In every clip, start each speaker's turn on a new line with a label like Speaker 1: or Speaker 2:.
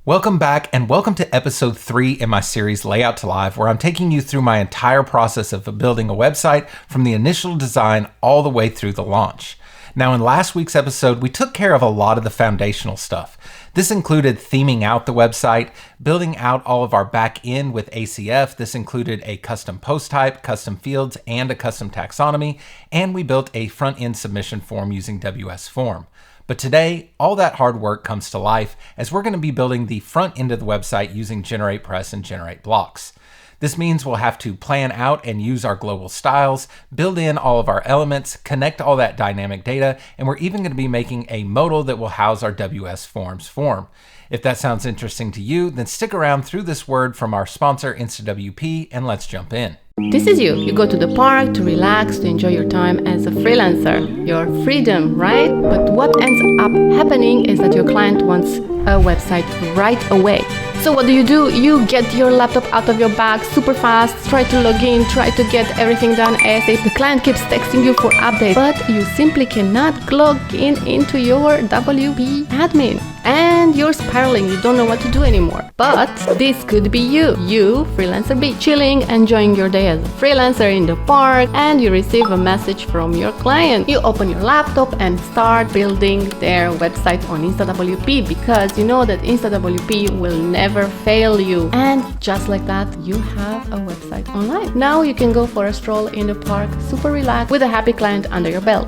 Speaker 1: Welcome back and welcome to episode 3 in my series Layout to Live, where I'm taking you through my entire process of building a website from the initial design all the way through the launch. Now in last week's episode, we took care of a lot of the foundational stuff. This included theming out the website, building out all of our back end with ACF. This included a custom post type, custom fields, and a custom taxonomy, and we built a front end submission form using WS Form. But today, all that hard work comes to life as we're going to be building the front end of the website using GeneratePress and GenerateBlocks. This means we'll have to plan out and use our global styles, build in all of our elements, connect all that dynamic data, and we're even going to be making a modal that will house our WS Forms form. If that sounds interesting to you, then stick around through this word from our sponsor, InstaWP, and let's jump in.
Speaker 2: This is you. You go to the park to relax, to enjoy your time as a freelancer. Your freedom, right? But what ends up happening is that your client wants a website right away. So what do? You get your laptop out of your bag super fast, try to log in, try to get everything done ASAP. The client keeps texting you for updates, but you simply cannot log into your WP admin. And you're spiraling, you don't know what to do anymore. But this could be you. You, freelancer B, chilling, enjoying your day as a freelancer in the park, and you receive a message from your client. You open your laptop and start building their website on InstaWP because you know that InstaWP will never fail you. And just like that, you have a website online. Now you can go for a stroll in the park, super relaxed, with a happy client under your belt.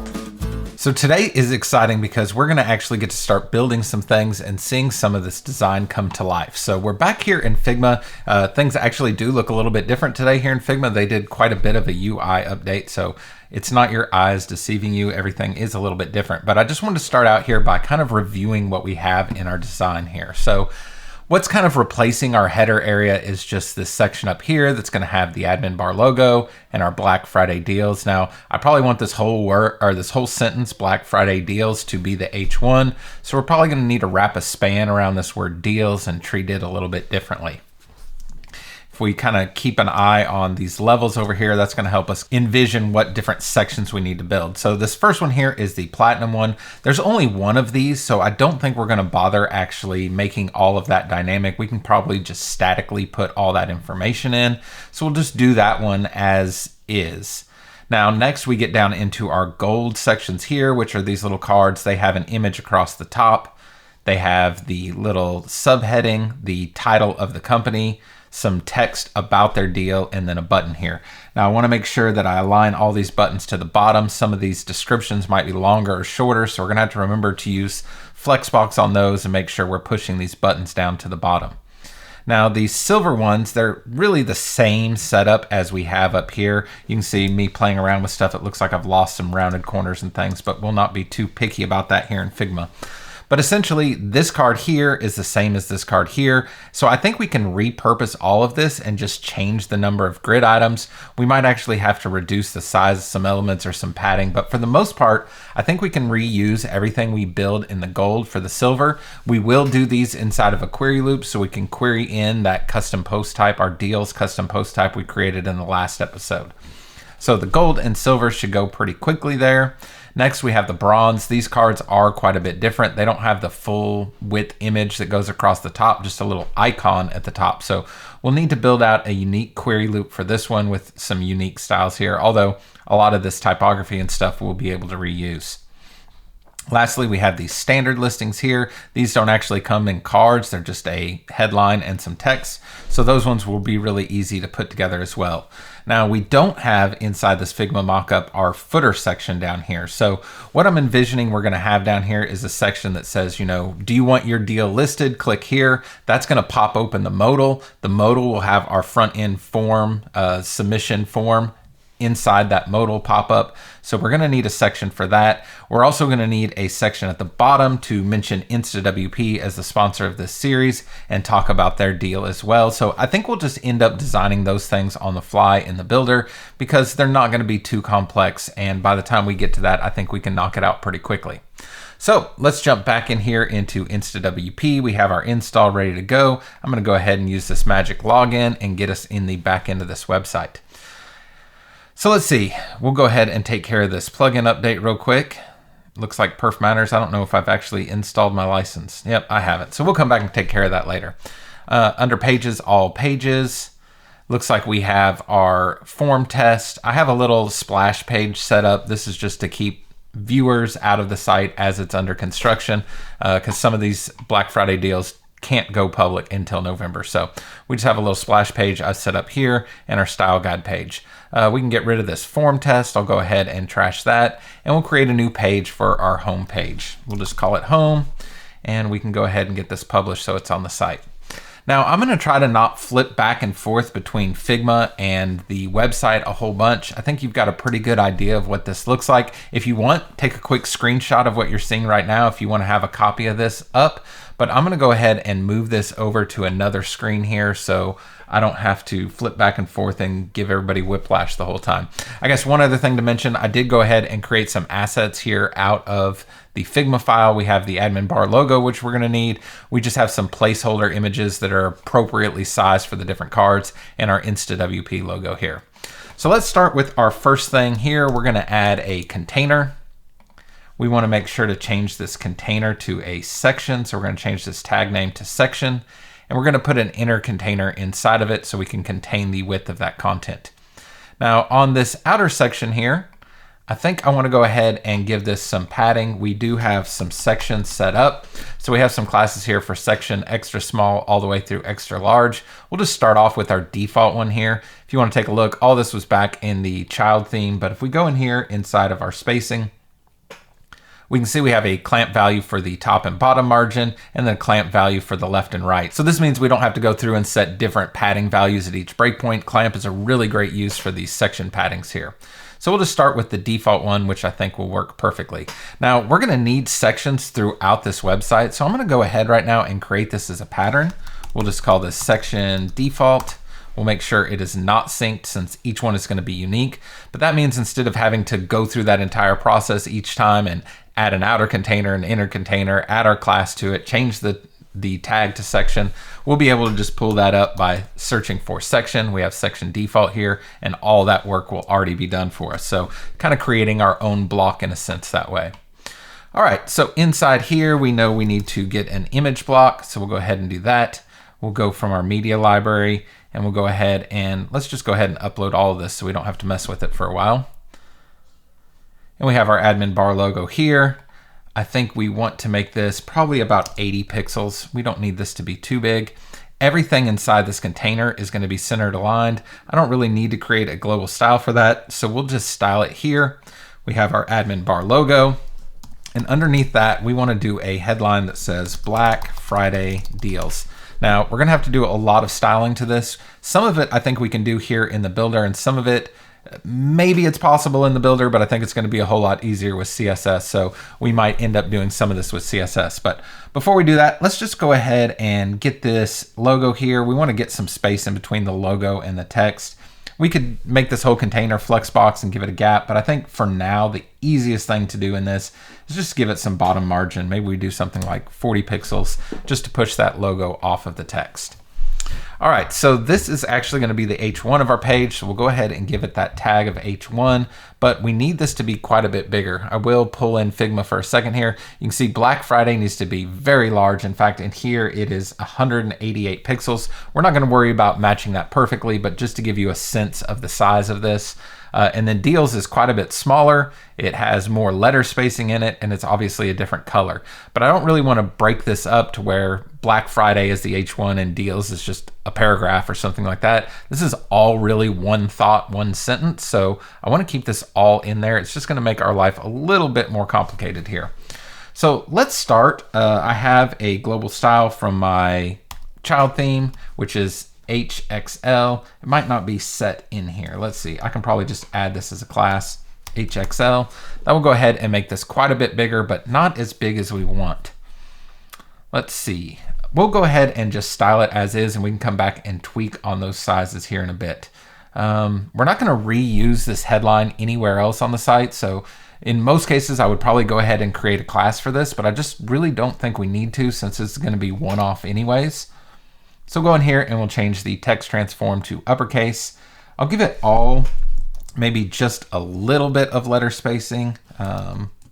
Speaker 1: So today is exciting because we're going to actually get to start building some things and seeing some of this design come to life. So we're back here in Figma. Things actually do look a little bit different today here in Figma. They did quite a bit of a UI update, so it's not your eyes deceiving you. Everything is a little bit different. But I just wanted to start out here by kind of reviewing what we have in our design here. So what's kind of replacing our header area is just this section up here that's going to have the admin bar logo and our Black Friday deals. Now, I probably want this whole word or this whole sentence, Black Friday deals, to be the H1. So we're probably going to need to wrap a span around this word deals and treat it a little bit differently. If we kind of keep an eye on these levels over here, that's going to help us envision what different sections we need to build. So this first one here is the platinum one. There's only one of these, so I don't think we're going to bother actually making all of that dynamic. We can probably just statically put all that information in. So we'll just do that one as is. Now, next we get down into our gold sections here, which are these little cards. They have an image across the top. They have the little subheading, the title of the company, some text about their deal, and then a button here. Now I want to make sure that I align all these buttons to the bottom. Some of these descriptions might be longer or shorter, so we're going to have to remember to use Flexbox on those and make sure we're pushing these buttons down to the bottom. Now these silver ones, they're really the same setup as we have up here. You can see me playing around with stuff. It looks like I've lost some rounded corners and things, but we'll not be too picky about that here in Figma. But essentially, this card here is the same as this card here. So I think we can repurpose all of this and just change the number of grid items. We might actually have to reduce the size of some elements or some padding, but for the most part, I think we can reuse everything we build in the gold for the silver. We will do these inside of a query loop so we can query in that custom post type, our deals custom post type we created in the last episode. So the gold and silver should go pretty quickly there. Next, we have the bronze. These cards are quite a bit different. They don't have the full width image that goes across the top, just a little icon at the top. So we'll need to build out a unique query loop for this one with some unique styles here, although a lot of this typography and stuff we'll be able to reuse. Lastly, we have these standard listings here. These don't actually come in cards. They're just a headline and some text. So those ones will be really easy to put together as well. Now, we don't have inside this Figma mockup our footer section down here. So what I'm envisioning we're going to have down here is a section that says, do you want your deal listed? Click here. That's going to pop open the modal. The modal will have our front end form, submission form inside that modal pop-up. So we're going to need a section for that. We're also going to need a section at the bottom to mention InstaWP as the sponsor of this series and talk about their deal as well. So I think we'll just end up designing those things on the fly in the builder because they're not going to be too complex. And by the time we get to that, I think we can knock it out pretty quickly. So let's jump back in here into InstaWP. We have our install ready to go. I'm going to go ahead and use this magic login and get us in the back end of this website. So let's see, we'll go ahead and take care of this plugin update real quick. looks like perf matters. I don't know if I've actually installed my license. Yep, I haven't. So we'll come back and take care of that later. Under pages, all pages. Looks like we have our form test. I have a little splash page set up. This is just to keep viewers out of the site as it's under construction, because some of these Black Friday deals can't go public until November. So we just have a little splash page I set up here and our style guide page. We can get rid of this form test. I'll go ahead and trash that, and we'll create a new page for our home page. We'll just call it home, and we can go ahead and get this published so it's on the site. Now I'm going to try to not flip back and forth between Figma and the website a whole bunch. I think you've got a pretty good idea of what this looks like. If you want, take a quick screenshot of what you're seeing right now if you want to have a copy of this up. But I'm going to go ahead and move this over to another screen here so I don't have to flip back and forth and give everybody whiplash the whole time. I guess one other thing to mention, I did go ahead and create some assets here out of the Figma file. We have the admin bar logo, which we're going to need. We just have some placeholder images that are appropriately sized for the different cards, and our InstaWP logo here. So let's start with our first thing here. We're going to add a container. We want to make sure to change this container to a section. So we're going to change this tag name to section, and we're going to put an inner container inside of it so we can contain the width of that content. Now on this outer section here, I think I want to go ahead and give this some padding. We do have some sections set up. So we have some classes here for section extra small all the way through extra large. We'll just start off with our default one here. If you want to take a look, all this was back in the child theme, but if we go in here inside of our spacing, we can see we have a clamp value for the top and bottom margin, and then a clamp value for the left and right. So this means we don't have to go through and set different padding values at each breakpoint. Clamp is a really great use for these section paddings here. So we'll just start with the default one, which I think will work perfectly. Now we're gonna need sections throughout this website. So I'm gonna go ahead right now and create this as a pattern. We'll just call this section default. We'll make sure it is not synced since each one is gonna be unique. But that means instead of having to go through that entire process each time and add an outer container, an inner container, add our class to it, change the tag to section, we'll be able to just pull that up by searching for section. We have section default here, and all that work will already be done for us. So kind of creating our own block in a sense that way. All right, so inside here, we know we need to get an image block. So we'll go ahead and do that. We'll go from our media library, and we'll go ahead and let's just go ahead and upload all of this so we don't have to mess with it for a while. And we have our admin bar logo here. I think we want to make this probably about 80 pixels. We don't need this to be too big. Everything inside this container is going to be centered aligned. I don't really need to create a global style for that, so we'll just style it here. We have our admin bar logo, and underneath that, we want to do a headline that says Black Friday Deals. Now, we're going to have to do a lot of styling to this. Some of it I think we can do here in the builder, and some of it maybe it's possible in the builder, but I think it's going to be a whole lot easier with CSS. So we might end up doing some of this with CSS. But before we do that, let's just go ahead and get this logo here. We want to get some space in between the logo and the text. We could make this whole container flexbox and give it a gap, but I think for now, the easiest thing to do in this is just give it some bottom margin. Maybe we do something like 40 pixels just to push that logo off of the text. All right, so this is actually going to be the H1 of our page, so we'll go ahead and give it that tag of H1, but we need this to be quite a bit bigger. I will pull in Figma for a second here. You can see Black Friday needs to be very large. In fact, in here it is 188 pixels. We're not going to worry about matching that perfectly, but just to give you a sense of the size of this. And then Deals is quite a bit smaller. It has more letter spacing in it, and it's obviously a different color. But I don't really want to break this up to where Black Friday is the H1 and Deals is just a paragraph or something like that. This is all really one thought, one sentence. So I want to keep this all in there. It's just going to make our life a little bit more complicated here. So let's start. I have a global style from my child theme, which is HXL. It might not be set in here. Let's see. I can probably just add this as a class, HXL. That will go ahead and make this quite a bit bigger, but not as big as we want. Let's see. We'll go ahead and just style it as is, and we can come back and tweak on those sizes here in a bit. We're not going to reuse this headline anywhere else on the site, so in most cases, I would probably go ahead and create a class for this, but I just really don't think we need to since it's going to be one-off anyways. So go in here and we'll change the text transform to uppercase. I'll give it all maybe just a little bit of letter spacing.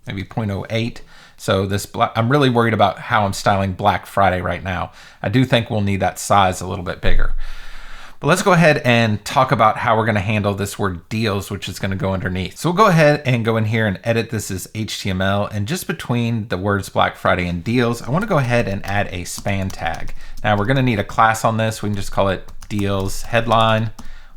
Speaker 1: maybe 0.08. So this I'm really worried about how I'm styling Black Friday right now. I do think we'll need that size a little bit bigger. But let's go ahead and talk about how we're going to handle this word deals, which is going to go underneath. So we'll go ahead and go in here and edit this as HTML. And just between the words Black Friday and deals, I want to go ahead and add a span tag. Now we're going to need a class on this. We can just call it deals headline.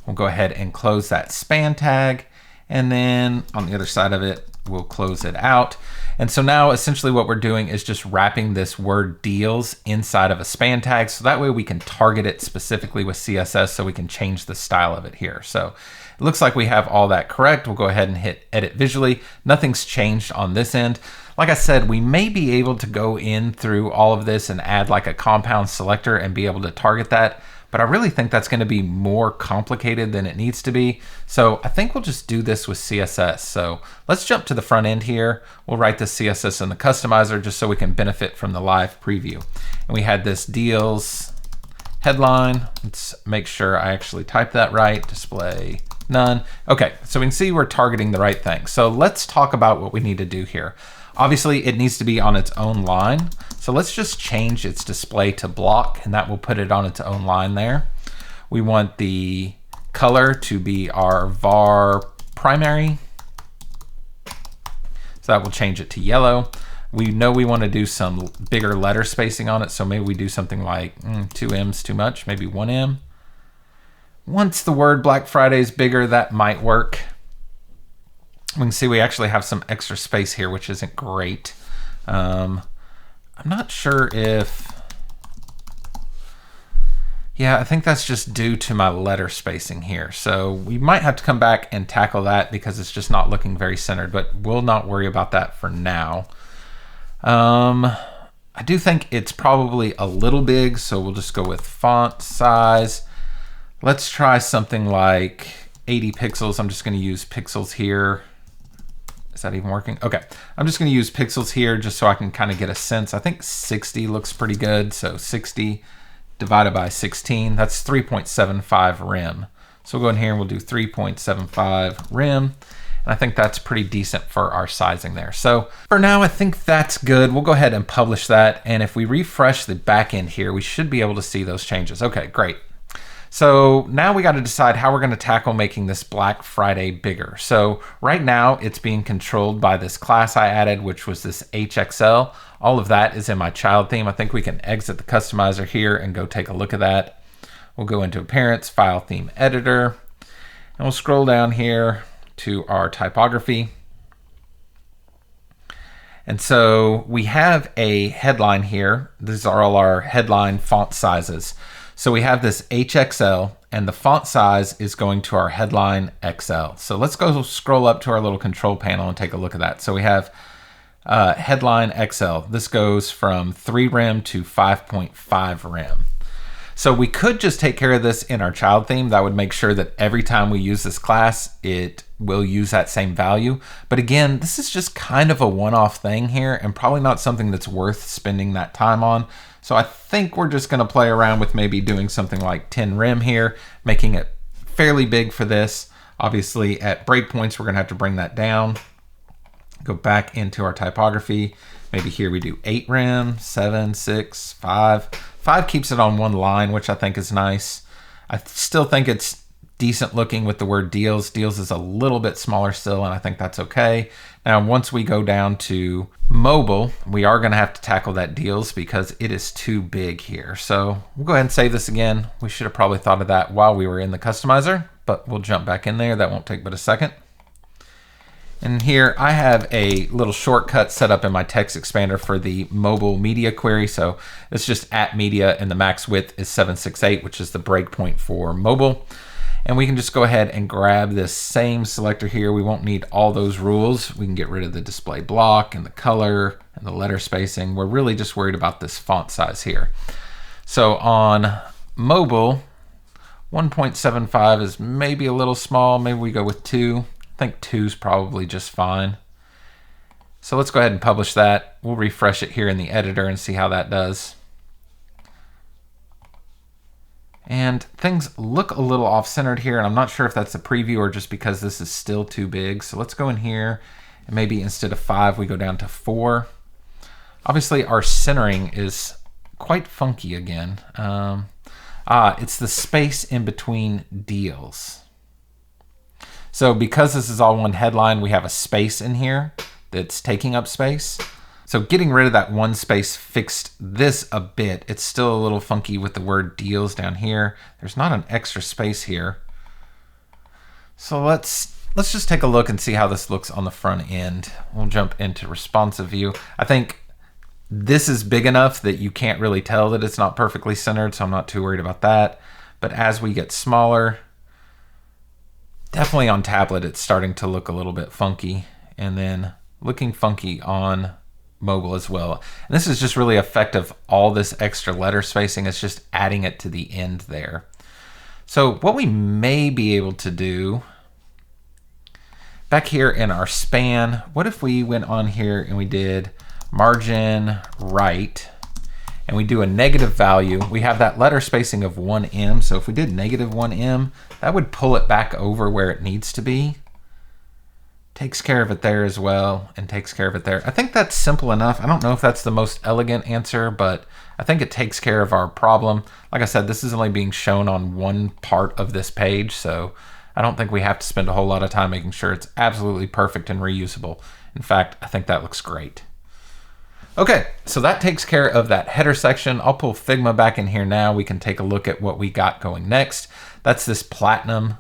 Speaker 1: We'll go ahead and close that span tag. And then on the other side of it, we'll close it out. And so now essentially what we're doing is just wrapping this word deals inside of a span tag. So that way we can target it specifically with CSS so we can change the style of it here. So it looks like we have all that correct. We'll go ahead and hit edit visually. Nothing's changed on this end. Like I said, we may be able to go in through all of this and add like a compound selector and be able to target that. But I really think that's going to be more complicated than it needs to be. So I think we'll just do this with CSS. So let's jump to the front end here. We'll write the CSS in the customizer just so we can benefit from the live preview. And we had this deals headline. Let's make sure I actually type that right. Display none. Okay, so we can see we're targeting the right thing. So let's talk about what we need to do here. Obviously, it needs to be on its own line. So let's just change its display to block, and that will put it on its own line there. We want the color to be our var primary. So that will change it to yellow. We know we want to do some bigger letter spacing on it, so maybe we do something like 2 M's too much, maybe 1 M. Once the word Black Friday is bigger, that might work. We can see we actually have some extra space here, which isn't great. I'm not sure if, yeah, I think that's just due to my letter spacing here. So we might have to come back and tackle that because it's just not looking very centered, but we'll not worry about that for now. I do think it's probably a little big, so we'll just go with font size. Let's try something like 80 pixels. I'm just going to use pixels here. Is that even working? Okay, I'm just going to use pixels here just so I can kind of get a sense. I think 60 looks pretty good. So 60 divided by 16, that's 3.75 rem. So we'll go in here and we'll do 3.75 rem. And I think that's pretty decent for our sizing there. So for now, I think that's good. We'll go ahead and publish that. And if we refresh the back end here, we should be able to see those changes. Okay, great. So now we got to decide how we're going to tackle making this Black Friday bigger. So right now it's being controlled by this class I added, which was this HXL. All of that is in my child theme. I think we can exit the customizer here and go take a look at that. We'll go into Appearance, File Theme Editor, and we'll scroll down here to our typography. And so we have a headline here. These are all our headline font sizes. So we have this HXL and the font size is going to our headline XL. So let's go scroll up to our little control panel and take a look at that. So we have headline XL. This goes from 3 rem to 5.5 rem. So we could just take care of this in our child theme. That would make sure that every time we use this class, it will use that same value. But again, this is just kind of a one-off thing here and probably not something that's worth spending that time on. So I think we're just going to play around with maybe doing something like 10 rem here, making it fairly big for this. Obviously at breakpoints, we're going to have to bring that down. Go back into our typography. Maybe here we do 8 rem, 7, 6, 5. 5 keeps it on one line, which I think is nice. I still think it's decent looking with the word deals. Deals is a little bit smaller still, and I think that's okay. Now, once we go down to mobile, we are going to have to tackle that deals because it is too big here. So we'll go ahead and save this again. We should have probably thought of that while we were in the customizer, but we'll jump back in there. That won't take but a second. And here I have a little shortcut set up in my text expander for the mobile media query. So it's just @media and the max width is 768, which is the breakpoint for mobile. And we can just go ahead and grab this same selector here. We won't need all those rules. We can get rid of the display block and the color and the letter spacing. We're really just worried about this font size here. So on mobile, 1.75 is maybe a little small. Maybe we go with 2. I think 2 is probably just fine. So let's go ahead and publish that. We'll refresh it here in the editor and see how that does. And things look a little off-centered here, and I'm not sure if that's a preview or just because this is still too big. So let's go in here And maybe instead of 5, we go down to 4. Obviously, our centering is quite funky again. It's the space in between deals. So because this is all one headline, we have a space in here that's taking up space. So getting rid of that one space fixed this a bit. It's still a little funky with the word deals down here. There's not an extra space here. So let's just take a look and see how this looks on the front end. We'll jump into responsive view. I think this is big enough that you can't really tell that it's not perfectly centered, so I'm not too worried about that. But as we get smaller, definitely on tablet, it's starting to look a little bit funky, and then looking funky on mobile as well. And this is just really effective. All this extra letter spacing is just adding it to the end there. So what we may be able to do back here in our span, what if we went on here and we did margin right, and we do a negative value. We have that letter spacing of 1em, so if we did negative 1em, that would pull it back over where it needs to be. Takes care of it there as well, and takes care of it there. I think that's simple enough. I don't know if that's the most elegant answer, but I think it takes care of our problem. Like I said, this is only being shown on one part of this page, so I don't think we have to spend a whole lot of time making sure it's absolutely perfect and reusable. In fact, I think that looks great. Okay, so that takes care of that header section. I'll pull Figma back in here now. We can take a look at what we got going next. That's this platinum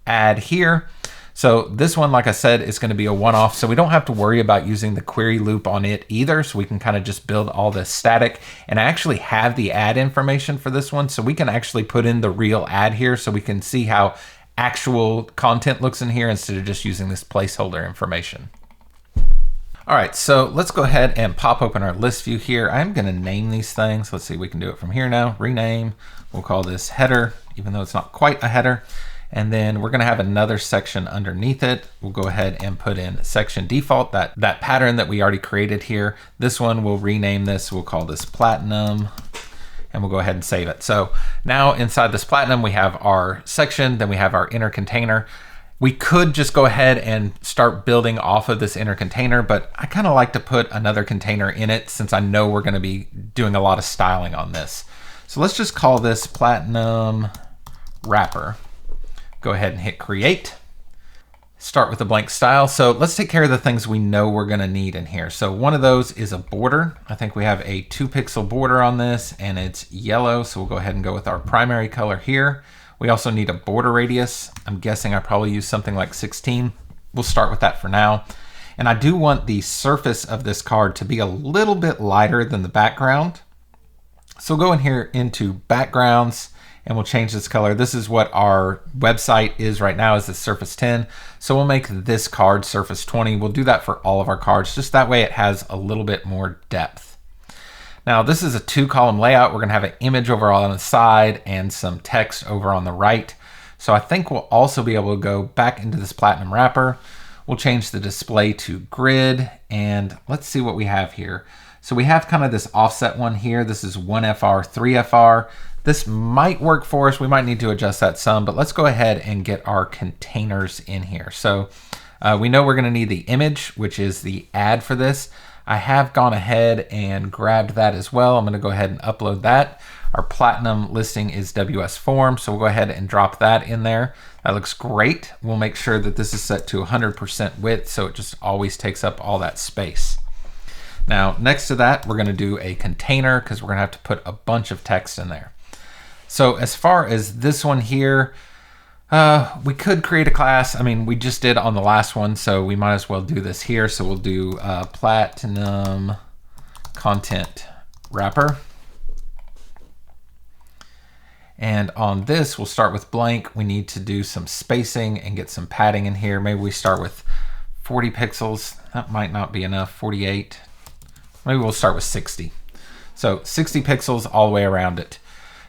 Speaker 1: ad here. So this one, like I said, is going to be a one-off, so we don't have to worry about using the query loop on it either, so we can kind of just build all this static. And I actually have the ad information for this one, so we can actually put in the real ad here so we can see how actual content looks in here instead of just using this placeholder information. All right, so let's go ahead and pop open our list view here. I'm gonna name these things. Let's see, we can do it from here now. Rename, we'll call this header, even though it's not quite a header. And then we're gonna have another section underneath it. We'll go ahead and put in section default, that pattern that we already created here. This one, we'll rename this, we'll call this platinum, and we'll go ahead and save it. So now inside this platinum, we have our section, then we have our inner container. We could just go ahead and start building off of this inner container, but I kind of like to put another container in it since I know we're going to be doing a lot of styling on this. So let's just call this platinum wrapper. Go ahead and hit create. Start with a blank style. So let's take care of the things we know we're going to need in here. So one of those is a border. I think we have a 2-pixel border on this and it's yellow. So we'll go ahead and go with our primary color here. We also need a border radius. I'm guessing I probably use something like 16. We'll start with that for now. And I do want the surface of this card to be a little bit lighter than the background. So we'll go in here into backgrounds and we'll change this color. This is what our website is right now, is the surface 10. So we'll make this card surface 20. We'll do that for all of our cards. Just that way it has a little bit more depth. Now this is a 2-column layout. We're gonna have an image over on the side and some text over on the right. So I think we'll also be able to go back into this platinum wrapper. We'll change the display to grid and let's see what we have here. So we have kind of this offset one here. This is 1FR, 3FR. This might work for us. We might need to adjust that some, but let's go ahead and get our containers in here. So we know we're gonna need the image, which is the ad for this. I have gone ahead and grabbed that as well. I'm gonna go ahead and upload that. Our platinum listing is WS form, so we'll go ahead and drop that in there. That looks great. We'll make sure that this is set to 100% width, so it just always takes up all that space. Now, next to that, we're gonna do a container because we're gonna have to put a bunch of text in there. So as far as this one here, we could create a class. I mean, we just did on the last one, so we might as well do this here. So we'll do platinum content wrapper. And on this, we'll start with blank. We need to do some spacing and get some padding in here. Maybe we start with 40 pixels. That might not be enough, 48. Maybe we'll start with 60. So 60 pixels all the way around it.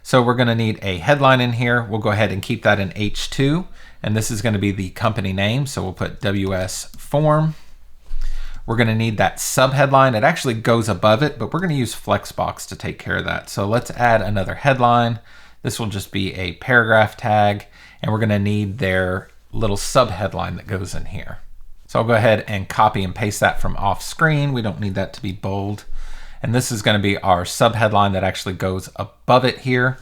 Speaker 1: So we're gonna need a headline in here. We'll go ahead and keep that in H2. And this is gonna be the company name. So we'll put WS form. We're gonna need that subheadline. It actually goes above it, but we're gonna use Flexbox to take care of that. So let's add another headline. This will just be a paragraph tag, and we're gonna need their little subheadline that goes in here. So I'll go ahead and copy and paste that from off screen. We don't need that to be bold. And this is going to be our sub headline that actually goes above it here.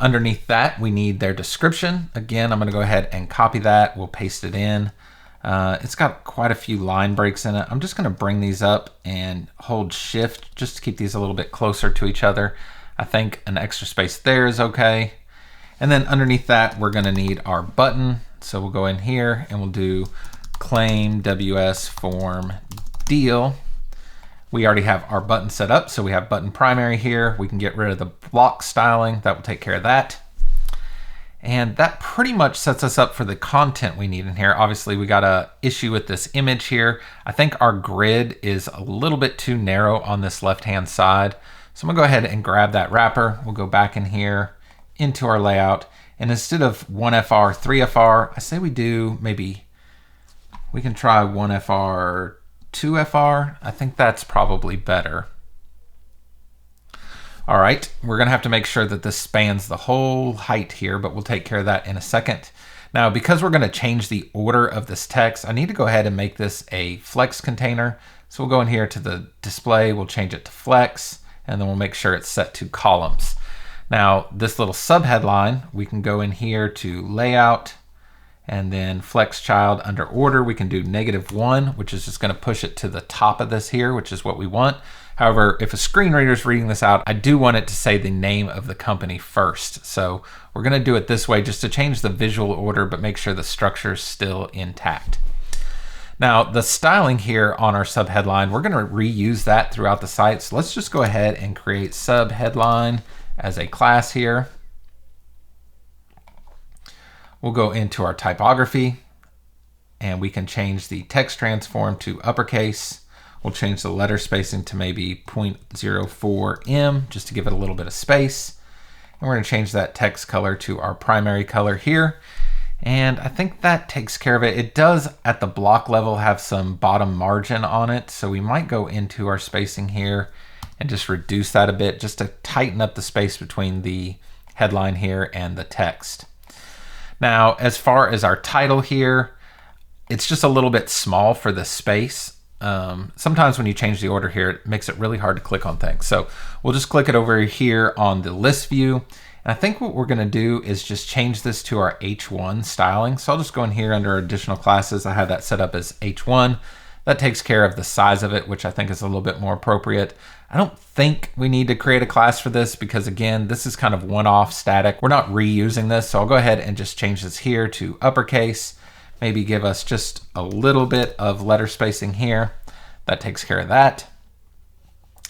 Speaker 1: Underneath that, we need their description. Again, I'm going to go ahead and copy that. We'll paste it in. It's got quite a few line breaks in it. I'm just going to bring these up and hold shift just to keep these a little bit closer to each other. I think an extra space there is okay. And then underneath that, we're going to need our button. So we'll go in here and we'll do claim WS form deal. We already have our button set up, so we have button primary here. We can get rid of the block styling. That will take care of that. And that pretty much sets us up for the content we need in here. Obviously, we got an issue with this image here. I think our grid is a little bit too narrow on this left-hand side. So I'm gonna go ahead and grab that wrapper. We'll go back in here into our layout. And instead of 1FR, 3FR, I say we do maybe, we can try 1FR, 2FR. I think that's probably better. All right, we're gonna have to make sure that this spans the whole height here, but we'll take care of that in a second. Now, because we're gonna change the order of this text, I need to go ahead and make this a flex container. So we'll go in here to the display, we'll change it to flex, and then we'll make sure it's set to columns. Now, this little subheadline, we can go in here to layout, and then flex child under order, we can do -1, which is just gonna push it to the top of this here, which is what we want. However, if a screen reader is reading this out, I do want it to say the name of the company first. So we're gonna do it this way just to change the visual order, but make sure the structure is still intact. Now, the styling here on our subheadline, we're gonna reuse that throughout the site. So let's just go ahead and create subheadline as a class here. We'll go into our typography and we can change the text transform to uppercase. We'll change the letter spacing to maybe 0.04 em just to give it a little bit of space. And we're gonna change that text color to our primary color here. And I think that takes care of it. It does at the block level have some bottom margin on it. So we might go into our spacing here and just reduce that a bit just to tighten up the space between the headline here and the text. Now, as far as our title here, it's just a little bit small for the space. Sometimes when you change the order here, it makes it really hard to click on things. So we'll just click it over here on the list view. And I think what we're gonna do is just change this to our H1 styling. So I'll just go in here under additional classes. I have that set up as H1. That takes care of the size of it, which I think is a little bit more appropriate. I don't think we need to create a class for this because again, this is kind of one-off static. We're not reusing this. So I'll go ahead and just change this here to uppercase. Maybe give us just a little bit of letter spacing here. That takes care of that.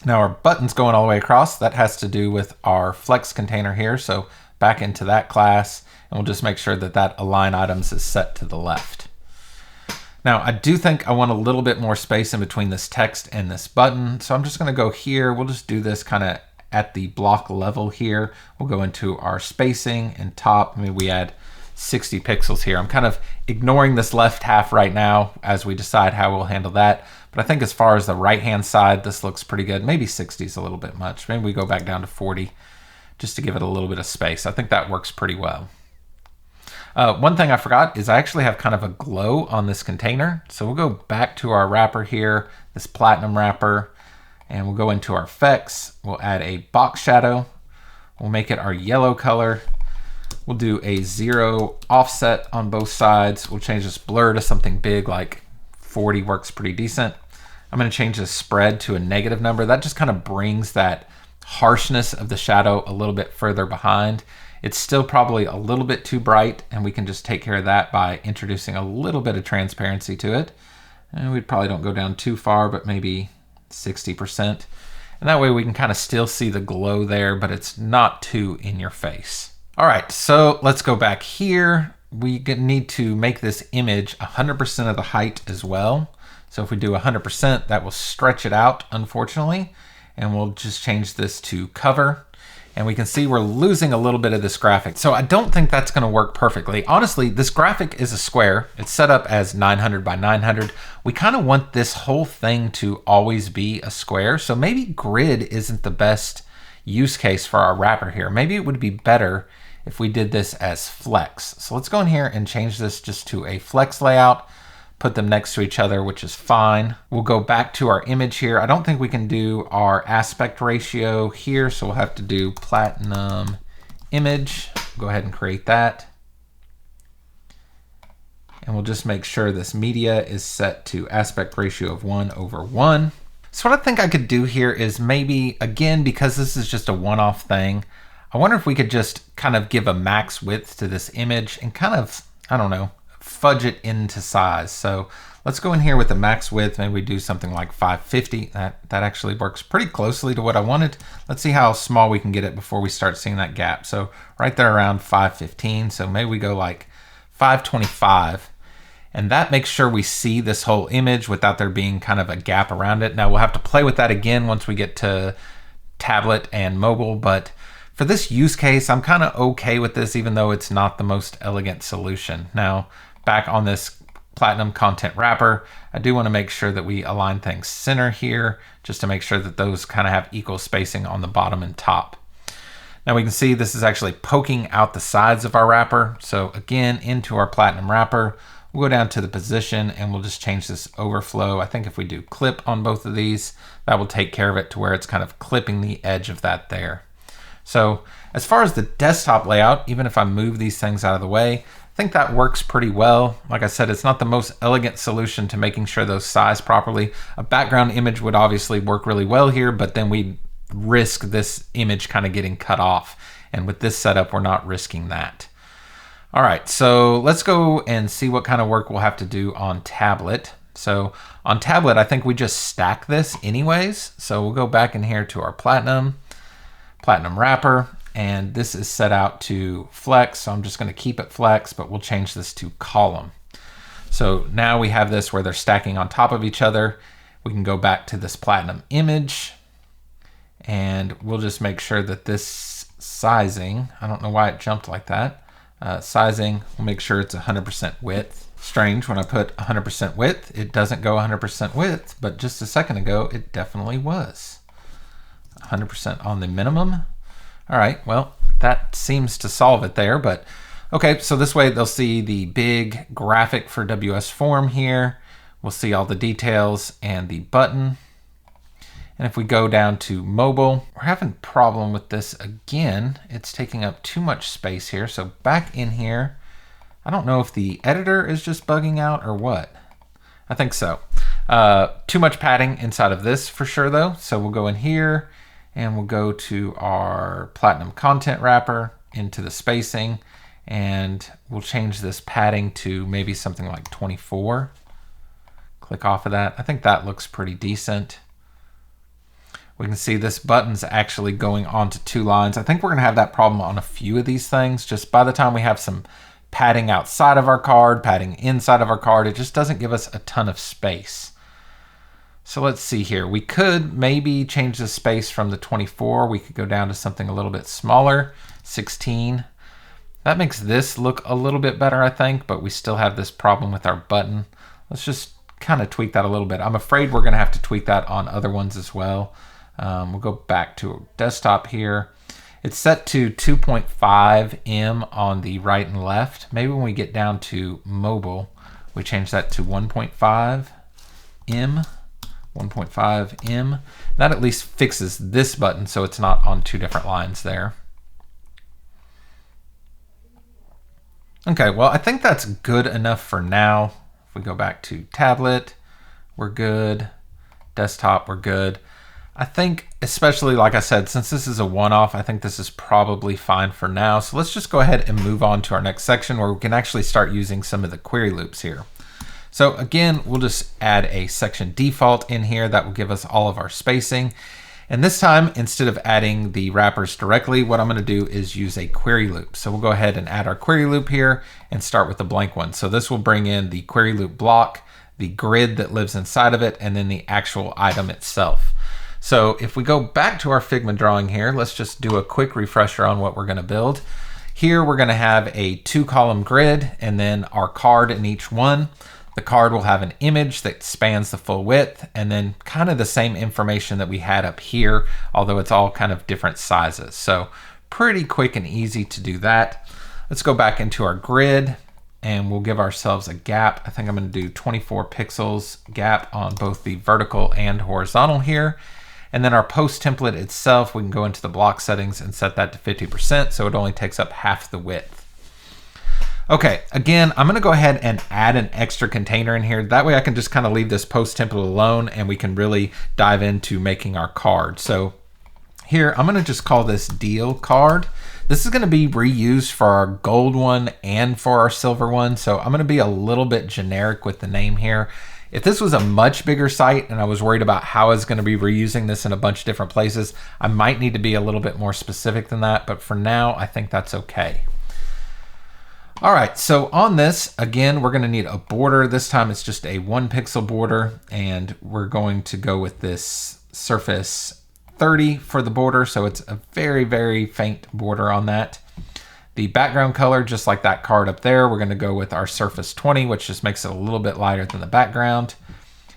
Speaker 1: Now our button's going all the way across. That has to do with our flex container here. So back into that class, and we'll just make sure that that align items is set to the left. Now I do think I want a little bit more space in between this text and this button. So I'm just gonna go here. We'll just do this kind of at the block level here. We'll go into our spacing and top. Maybe we add 60 pixels here. I'm kind of ignoring this left half right now as we decide how we'll handle that. But I think as far as the right-hand side, this looks pretty good. Maybe 60 is a little bit much. Maybe we go back down to 40 just to give it a little bit of space. I think that works pretty well. One thing I forgot is I actually have kind of a glow on this container. So we'll go back to our wrapper here, this platinum wrapper, and we'll go into our effects. We'll add a box shadow. We'll make it our yellow color. We'll do a 0 offset on both sides. We'll change this blur to something big like 40 works pretty decent. I'm gonna change this spread to a negative number. That just kind of brings that harshness of the shadow a little bit further behind. It's still probably a little bit too bright, and we can just take care of that by introducing a little bit of transparency to it. And we probably don't go down too far, but maybe 60%. And that way we can kind of still see the glow there, but it's not too in your face. All right, so let's go back here. We need to make this image 100% of the height as well. So if we do 100%, that will stretch it out, unfortunately. And we'll just change this to cover. And we can see we're losing a little bit of this graphic. So I don't think that's gonna work perfectly. Honestly, this graphic is a square. It's set up as 900 by 900. We kind of want this whole thing to always be a square. So maybe grid isn't the best use case for our wrapper here. Maybe it would be better if we did this as flex. So let's go in here and change this just to a flex layout, put them next to each other, which is fine. We'll go back to our image here. I don't think we can do our aspect ratio here, so we'll have to do platinum image. Go ahead and create that. And we'll just make sure this media is set to aspect ratio of 1/1. So what I think I could do here is maybe, again, because this is just a one-off thing, I wonder if we could just kind of give a max width to this image and kind of, I don't know, fudge it into size. So let's go in here with the max width. Maybe we do something like 550. That actually works pretty closely to what I wanted. Let's see how small we can get it before we start seeing that gap. So right there around 515. So maybe we go like 525. And that makes sure we see this whole image without there being kind of a gap around it. Now we'll have to play with that again once we get to tablet and mobile, but for this use case, I'm kind of okay with this, even though it's not the most elegant solution. Now, back on this Platinum content wrapper, I do want to make sure that we align things center here, just to make sure that those kind of have equal spacing on the bottom and top. Now we can see this is actually poking out the sides of our wrapper. So again, into our Platinum wrapper, we'll go down to the position and we'll just change this overflow. I think if we do clip on both of these, that will take care of it to where it's kind of clipping the edge of that there. So as far as the desktop layout, even if I move these things out of the way, I think that works pretty well. Like I said, it's not the most elegant solution to making sure those size properly. A background image would obviously work really well here, but then we'd risk this image kind of getting cut off. And with this setup, we're not risking that. All right, so let's go and see what kind of work we'll have to do on tablet. So on tablet, I think we just stack this anyways. So we'll go back in here to our Platinum wrapper, and this is set out to flex. So I'm just going to keep it flex, but we'll change this to column. So now we have this where they're stacking on top of each other. We can go back to this Platinum image, and we'll just make sure that this sizing, I don't know why it jumped like that. Sizing, we'll make sure it's 100% width. Strange, when I put 100% width, it doesn't go 100% width, but just a second ago, it definitely was. 100% on the minimum. All right, well, that seems to solve it there, but okay, so this way they'll see the big graphic for WS Form here. We'll see all the details and the button. And if we go down to mobile, we're having a problem with this again. It's taking up too much space here. So back in here, I don't know if the editor is just bugging out or what. I think so. Too much padding inside of this for sure though. So we'll go in here and we'll go to our Platinum content wrapper, into the spacing, and we'll change this padding to maybe something like 24. Click off of that. I think that looks pretty decent. We can see this button's actually going onto 2 lines. I think we're gonna have that problem on a few of these things. Just by the time we have some padding outside of our card, padding inside of our card, it just doesn't give us a ton of space. So let's see here. We could maybe change the space from the 24. We could go down to something a little bit smaller, 16. That makes this look a little bit better, I think, but we still have this problem with our button. Let's just kind of tweak that a little bit. I'm afraid we're gonna have to tweak that on other ones as well. We'll go back to desktop here. It's set to 2.5 M on the right and left. Maybe when we get down to mobile, we change that to 1.5 M. 1.5 M. That at least fixes this button so it's not on 2 different lines there. Okay, well, I think that's good enough for now. If we go back to tablet, we're good. Desktop, we're good. I think, especially like I said, since this is a one-off, I think this is probably fine for now. So let's just go ahead and move on to our next section where we can actually start using some of the query loops here. So again, we'll just add a section default in here that will give us all of our spacing. And this time, instead of adding the wrappers directly, what I'm gonna do is use a query loop. So we'll go ahead and add our query loop here and start with a blank one. So this will bring in the query loop block, the grid that lives inside of it, and then the actual item itself. So if we go back to our Figma drawing here, let's just do a quick refresher on what we're gonna build. Here we're gonna have a 2-column grid and then our card in each one. The card will have an image that spans the full width and then kind of the same information that we had up here, although it's all kind of different sizes. So pretty quick and easy to do that. Let's go back into our grid and we'll give ourselves a gap. I think I'm going to do 24 pixels gap on both the vertical and horizontal here. And then our post template itself, we can go into the block settings and set that to 50%, so it only takes up half the width. Okay, again, I'm gonna go ahead and add an extra container in here. That way I can just kind of leave this post template alone and we can really dive into making our card. So here, I'm gonna just call this deal card. This is gonna be reused for our gold one and for our silver one. So I'm gonna be a little bit generic with the name here. If this was a much bigger site and I was worried about how I was gonna be reusing this in a bunch of different places, I might need to be a little bit more specific than that, but for now, I think that's okay. All right, so on this, again, we're gonna need a border. This time it's just a 1 pixel border, and we're going to go with this surface 30 for the border, so it's a very, very faint border on that. The background color, just like that card up there, we're gonna go with our surface 20, which just makes it a little bit lighter than the background.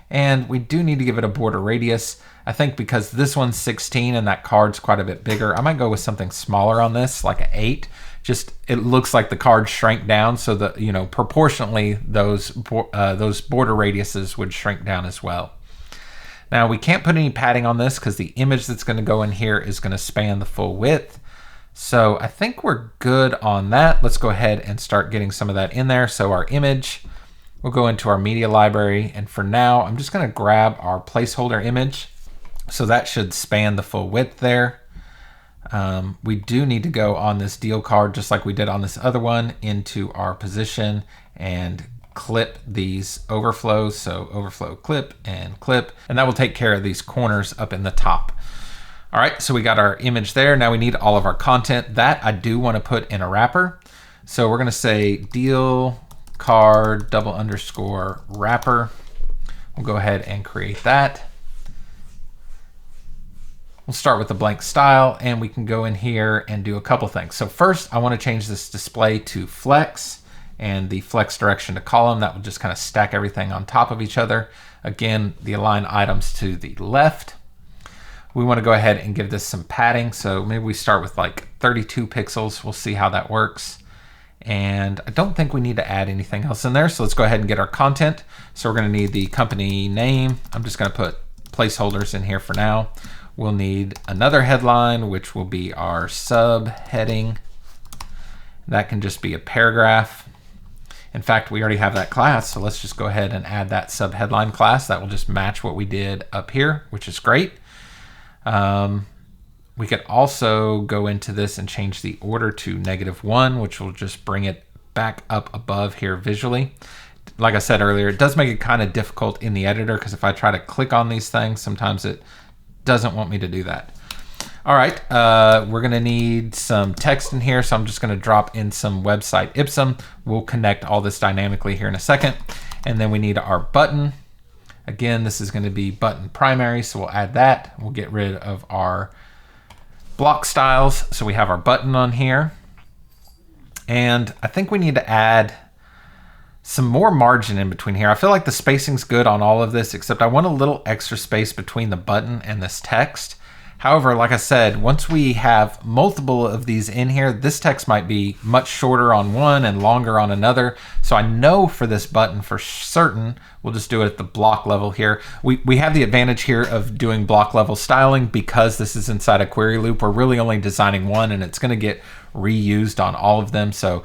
Speaker 1: And we do need to give it a border radius. I think because this one's 16 and that card's quite a bit bigger, I might go with something smaller on this, like an 8. Just, it looks like the card shrank down, so that, you know, proportionally those border radiuses would shrink down as well. Now we can't put any padding on this because the image that's going to go in here is going to span the full width. So I think we're good on that. Let's go ahead and start getting some of that in there. So our image, we'll go into our media library, and for now I'm just going to grab our placeholder image. So that should span the full width there. We do need to go on this deal card, just like we did on this other one, into our position and clip these overflows. So overflow, clip, and that will take care of these corners up in the top. All right, so we got our image there. Now we need all of our content. That I do want to put in a wrapper. So we're gonna say deal card __ wrapper. We'll go ahead and create that. We'll start with the blank style, and we can go in here and do a couple things. So first, I want to change this display to flex and the flex direction to column. That will just kind of stack everything on top of each other. Again, the align items to the left. We want to go ahead and give this some padding. So maybe we start with like 32 pixels. We'll see how that works. And I don't think we need to add anything else in there. So let's go ahead and get our content. So we're going to need the company name. I'm just going to put placeholders in here for now. We'll need another headline, which will be our subheading. That can just be a paragraph. In fact, we already have that class, so let's just go ahead and add that subheadline class. That will just match what we did up here, which is great. We could also go into this and change the order to -1, which will just bring it back up above here visually. Like I said earlier, it does make it kind of difficult in the editor, because if I try to click on these things, sometimes it doesn't want me to do that. All right, we're gonna need some text in here, so I'm just gonna drop in some website ipsum. We'll connect all this dynamically here in a second. And then we need our button. Again, this is gonna be button primary, so we'll add that. We'll get rid of our block styles, so we have our button on here. And I think we need to add some more margin in between here. I feel like the spacing's good on all of this, except I want a little extra space between the button and this text. However, like I said, once we have multiple of these in here, this text might be much shorter on one and longer on another. So I know for this button for certain, we'll just do it at the block level here. We have the advantage here of doing block level styling because this is inside a query loop. We're really only designing one, and it's gonna get reused on all of them. So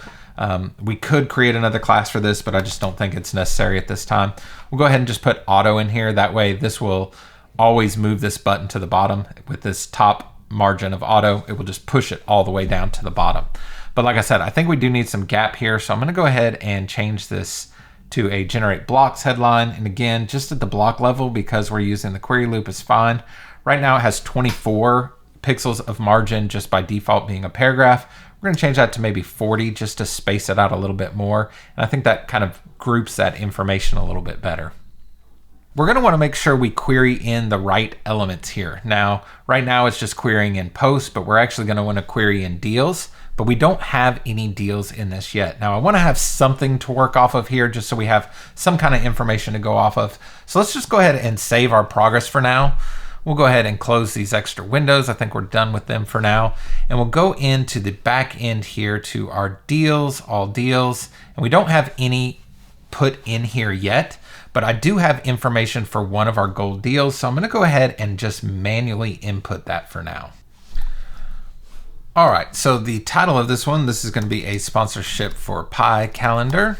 Speaker 1: we could create another class for this, but I just don't think it's necessary at this time. We'll go ahead and just put auto in here. That way this will always move this button to the bottom. With this top margin of auto, it will just push it all the way down to the bottom. But like I said, I think we do need some gap here. So I'm gonna go ahead and change this to a generate blocks headline. And again, just at the block level, because we're using the query loop, is fine. Right now it has 24 pixels of margin just by default being a paragraph. We're gonna change that to maybe 40 just to space it out a little bit more. And I think that kind of groups that information a little bit better. We're gonna wanna make sure we query in the right elements here. Now, right now it's just querying in post, but we're actually gonna wanna query in deals, but we don't have any deals in this yet. Now I wanna have something to work off of here just so we have some kind of information to go off of. So let's just go ahead and save our progress for now. We'll go ahead and close these extra windows. I think we're done with them for now. And we'll go into the back end here to our deals, all deals. And we don't have any put in here yet, but I do have information for one of our gold deals. So I'm gonna go ahead and just manually input that for now. All right, so the title of this one, this is gonna be a sponsorship for Pi Calendar.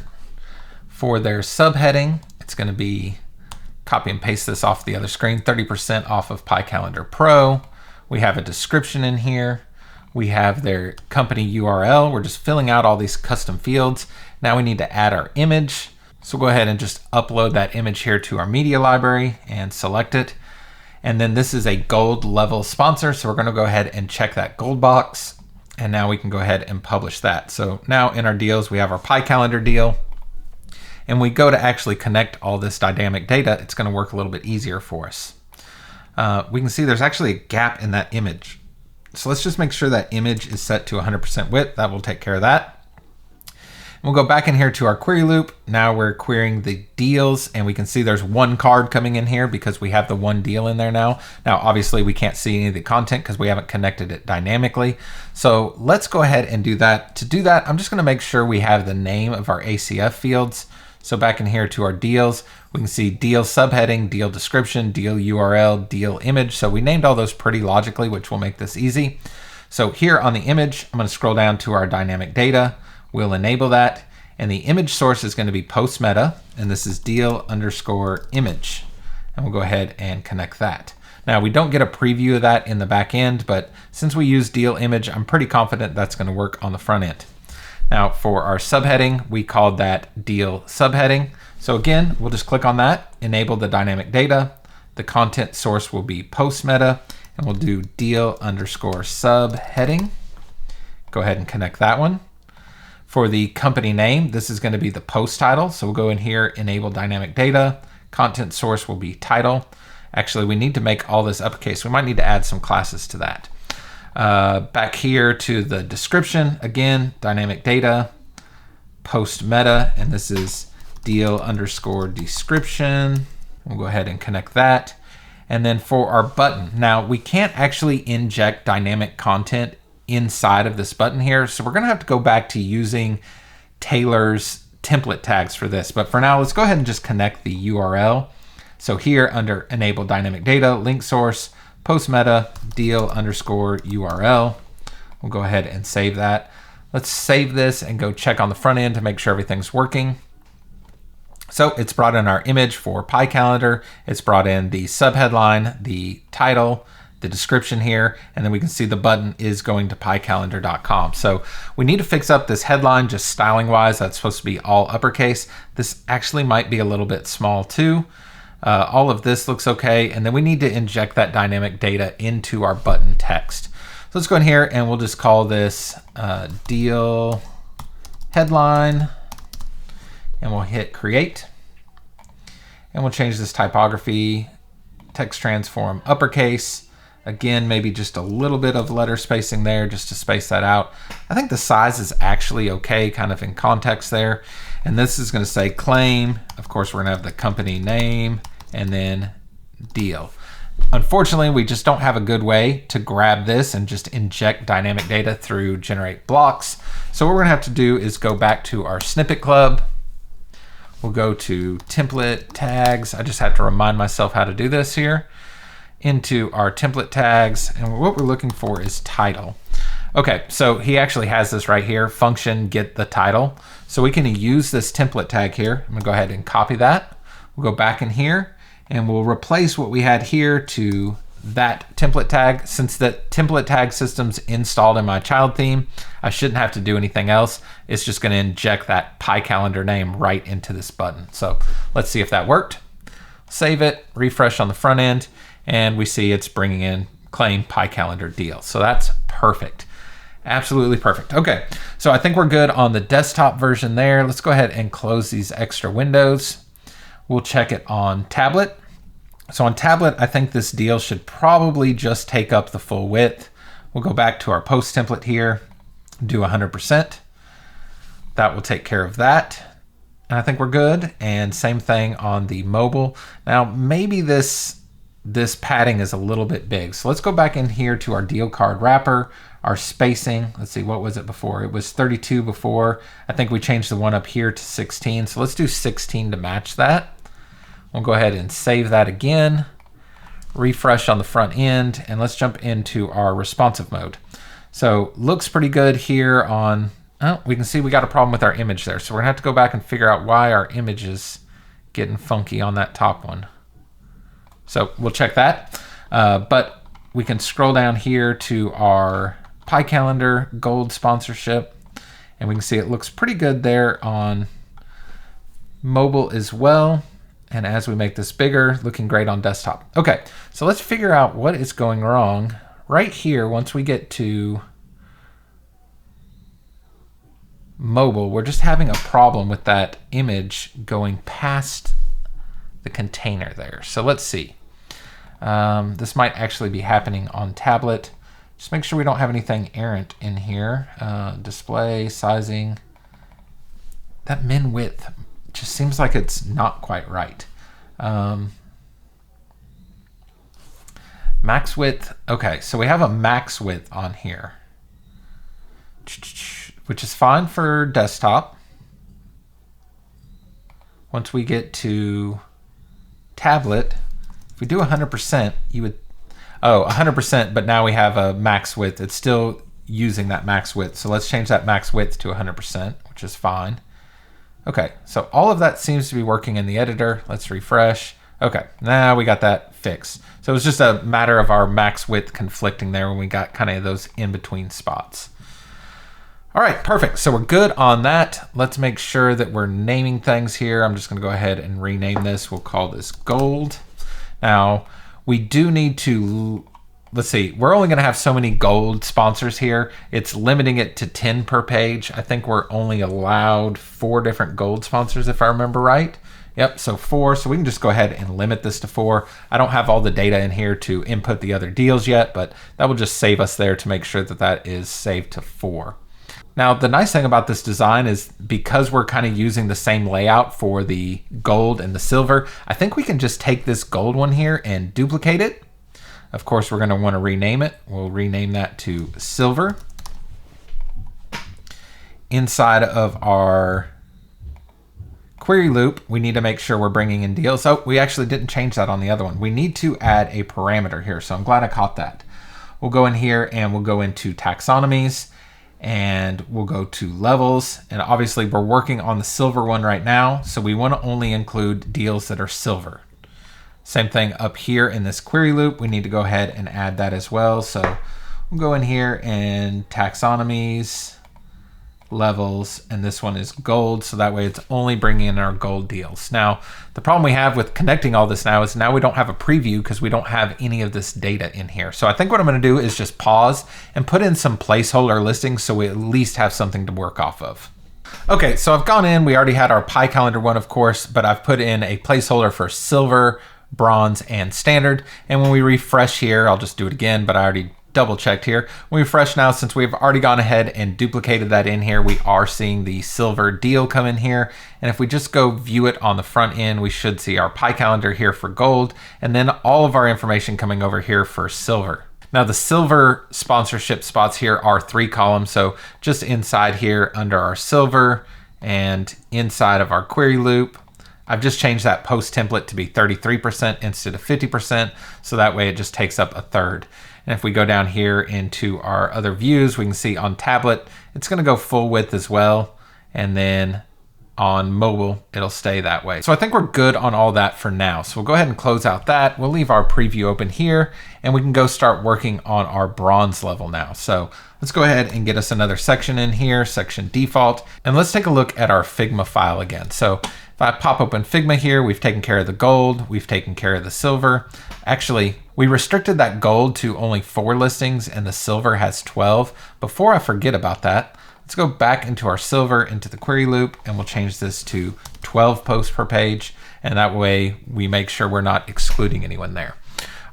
Speaker 1: For their subheading, it's gonna be, copy and paste this off the other screen, 30% off of Pi Calendar Pro. We have a description in here. We have their company URL. We're just filling out all these custom fields. Now we need to add our image. So go ahead and just upload that image here to our media library and select it. And then this is a gold level sponsor. So we're gonna go ahead and check that gold box. And now we can go ahead and publish that. So now in our deals, we have our Pi Calendar deal. And we go to actually connect all this dynamic data, it's gonna work a little bit easier for us. We can see there's actually a gap in that image. So let's just make sure that image is set to 100% width. That will take care of that. And we'll go back in here to our query loop. Now we're querying the deals, and we can see there's one card coming in here because we have the one deal in there now. Now, obviously we can't see any of the content because we haven't connected it dynamically. So let's go ahead and do that. To do that, I'm just gonna make sure we have the name of our ACF fields. So back in here to our deals, we can see deal subheading, deal description, deal URL, deal image. So we named all those pretty logically, which will make this easy. So here on the image, I'm gonna scroll down to our dynamic data. We'll enable that. And the image source is gonna be post meta, and this is deal_image. And we'll go ahead and connect that. Now we don't get a preview of that in the back end, but since we use deal image, I'm pretty confident that's gonna work on the front end. Now for our subheading, we called that deal subheading. So again, we'll just click on that, enable the dynamic data. The content source will be post meta, and we'll do deal_subheading. Go ahead and connect that one. For the company name, this is gonna be the post title. So we'll go in here, enable dynamic data. Content source will be title. Actually, we need to make all this uppercase. We might need to add some classes to that. Back here to the description, again, dynamic data, post meta, and this is deal_description. We'll go ahead and connect that. And then for our button, now we can't actually inject dynamic content inside of this button here. So we're gonna have to go back to using Taylor's template tags for this. But for now, let's go ahead and just connect the URL. So here under enable dynamic data, link source, post meta, deal_URL. We'll go ahead and save that. Let's save this and go check on the front end to make sure everything's working. So it's brought in our image for Pi Calendar. It's brought in the subheadline, the title, the description here, and then we can see the button is going to picalendar.com. So we need to fix up this headline just styling wise. That's supposed to be all uppercase. This actually might be a little bit small too. All of this looks okay. And then we need to inject that dynamic data into our button text. So let's go in here and we'll just call this deal headline, and we'll hit create. And we'll change this typography, text transform uppercase. Again, maybe just a little bit of letter spacing there just to space that out. I think the size is actually okay, kind of in context there. And this is gonna say claim. Of course, we're gonna have the company name and then deal. Unfortunately, we just don't have a good way to grab this and just inject dynamic data through generate blocks. So what we're gonna have to do is go back to our snippet club. We'll go to template tags. I just have to remind myself how to do this here. Into our template tags, and what we're looking for is title. Okay, so he actually has this right here, function get the title. So we can use this template tag here. I'm gonna go ahead and copy that. We'll go back in here and we'll replace what we had here to that template tag. Since the template tag system's installed in my child theme, I shouldn't have to do anything else. It's just gonna inject that Pi Calendar name right into this button. So let's see if that worked. Save it, refresh on the front end, and we see it's bringing in claim Pi Calendar deal. So that's perfect. Absolutely perfect. Okay, so I think we're good on the desktop version there. Let's go ahead and close these extra windows. We'll check it on tablet. So on tablet, I think this deal should probably just take up the full width. We'll go back to our post template here, do 100%. That will take care of that. And I think we're good. And same thing on the mobile. Now, maybe this this padding is a little bit big. So let's go back in here to our deal card wrapper, our spacing. Let's see, what was it before? It was 32 before. I think we changed the one up here to 16. So let's do 16 to match that. We'll go ahead and save that again, refresh on the front end, and let's jump into our responsive mode. So looks pretty good here on, oh, we can see we got a problem with our image there. So we're gonna have to go back and figure out why our image is getting funky on that top one. So we'll check that. But we can scroll down here to our Pie Calendar Gold sponsorship, and we can see it looks pretty good there on mobile as well. And as we make this bigger, looking great on desktop. Okay, so let's figure out what is going wrong right here. Once we get to mobile, we're just having a problem with that image going past the container there. So let's see. This might actually be happening on tablet. Just make sure we don't have anything errant in here. Display, sizing. That min width just seems like it's not quite right. Max width. Okay, so we have a max width on here, which is fine for desktop. Once we get to tablet, if we do 100%, you would, 100%, but now we have a max width. It's still using that max width. So let's change that max width to 100%, which is fine. Okay, so all of that seems to be working in the editor. Let's refresh. Okay, now we got that fixed. So it was just a matter of our max width conflicting there when we got kind of those in-between spots. All right, perfect. So we're good on that. Let's make sure that we're naming things here. I'm just gonna go ahead and rename this. We'll call this gold. Now, we do need to, let's see, we're only gonna have so many gold sponsors here. It's limiting it to 10 per page. I think we're only allowed 4 different gold sponsors if I remember right. Yep, so 4, so we can just go ahead and limit this to 4. I don't have all the data in here to input the other deals yet, but that will just save us there to make sure that that is saved to 4. Now, the nice thing about this design is because we're kind of using the same layout for the gold and the silver, I think we can just take this gold one here and duplicate it. Of course, we're going to want to rename it. We'll rename that to silver. Inside of our query loop, we need to make sure we're bringing in deals. Oh, we actually didn't change that on the other one. We need to add a parameter here, so I'm glad I caught that. We'll go in here and we'll go into taxonomies, and we'll go to levels. And obviously we're working on the silver one right now, so we want to only include deals that are silver. Same thing up here in this query loop. We need to go ahead and add that as well. So we'll go in here and taxonomies, levels, and this one is gold, so that way it's only bringing in our gold deals. Now, the problem we have with connecting all this now is now we don't have a preview because we don't have any of this data in here. So I think what I'm going to do is just pause and put in some placeholder listings so we at least have something to work off of. Okay, so I've gone in, we already had our Pie Calendar one, of course, but I've put in a placeholder for silver, bronze, and standard. And when we refresh here, I'll just do it again, but I already double checked here. When we refresh now, since we've already gone ahead and duplicated that in here, we are seeing the silver deal come in here. And if we just go view it on the front end, we should see our Pie Calendar here for gold, and then all of our information coming over here for silver. Now the silver sponsorship spots here are 3 columns. So just inside here under our silver and inside of our query loop, I've just changed that post template to be 33% instead of 50%. So that way it just takes up a third. And if we go down here into our other views, we can see on tablet, it's going to go full width as well. And then on mobile, it'll stay that way. So I think we're good on all that for now. So we'll go ahead and close out that. We'll leave our preview open here, and we can go start working on our bronze level now. So let's go ahead and get us another section in here, section default, and let's take a look at our Figma file again. So if I pop open Figma here, we've taken care of the gold, we've taken care of the silver. Actually, we restricted that gold to only 4 listings and the silver has 12. Before I forget about that, let's go back into our silver, into the query loop, and we'll change this to 12 posts per page. And that way we make sure we're not excluding anyone there.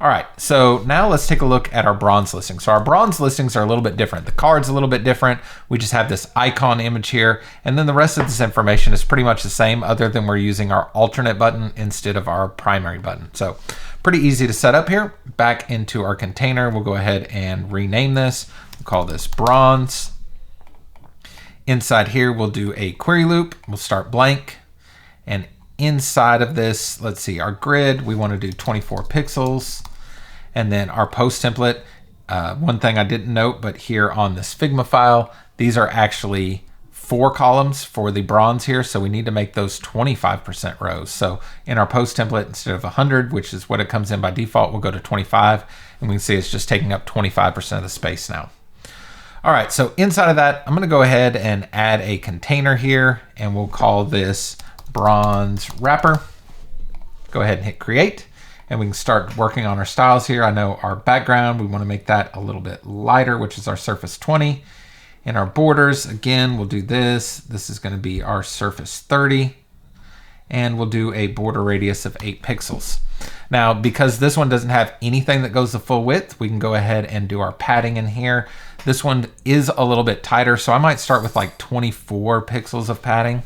Speaker 1: All right, so now let's take a look at our bronze listing. So our bronze listings are a little bit different. The card's a little bit different. We just have this icon image here, and then the rest of this information is pretty much the same, other than we're using our alternate button instead of our primary button. So pretty easy to set up here. Back into our container, we'll go ahead and rename this. We'll call this bronze. Inside here, we'll do a query loop. We'll start blank, and inside of this, let's see, our grid, we want to do 24 pixels. And then our post template, one thing I didn't note, but here on this Figma file, these are actually 4 columns for the bronze here. So we need to make those 25% rows. So in our post template, instead of 100, which is what it comes in by default, we'll go to 25. And we can see it's just taking up 25% of the space now. All right, so inside of that, I'm gonna go ahead and add a container here, and we'll call this bronze wrapper. Go ahead and hit create. And we can start working on our styles here. I know our background, we want to make that a little bit lighter, which is our surface 20. And our borders, again, we'll do this. This is going to be our surface 30. And we'll do a border radius of 8 pixels. Now, because this one doesn't have anything that goes the full width, we can go ahead and do our padding in here. This one is a little bit tighter, so I might start with like 24 pixels of padding.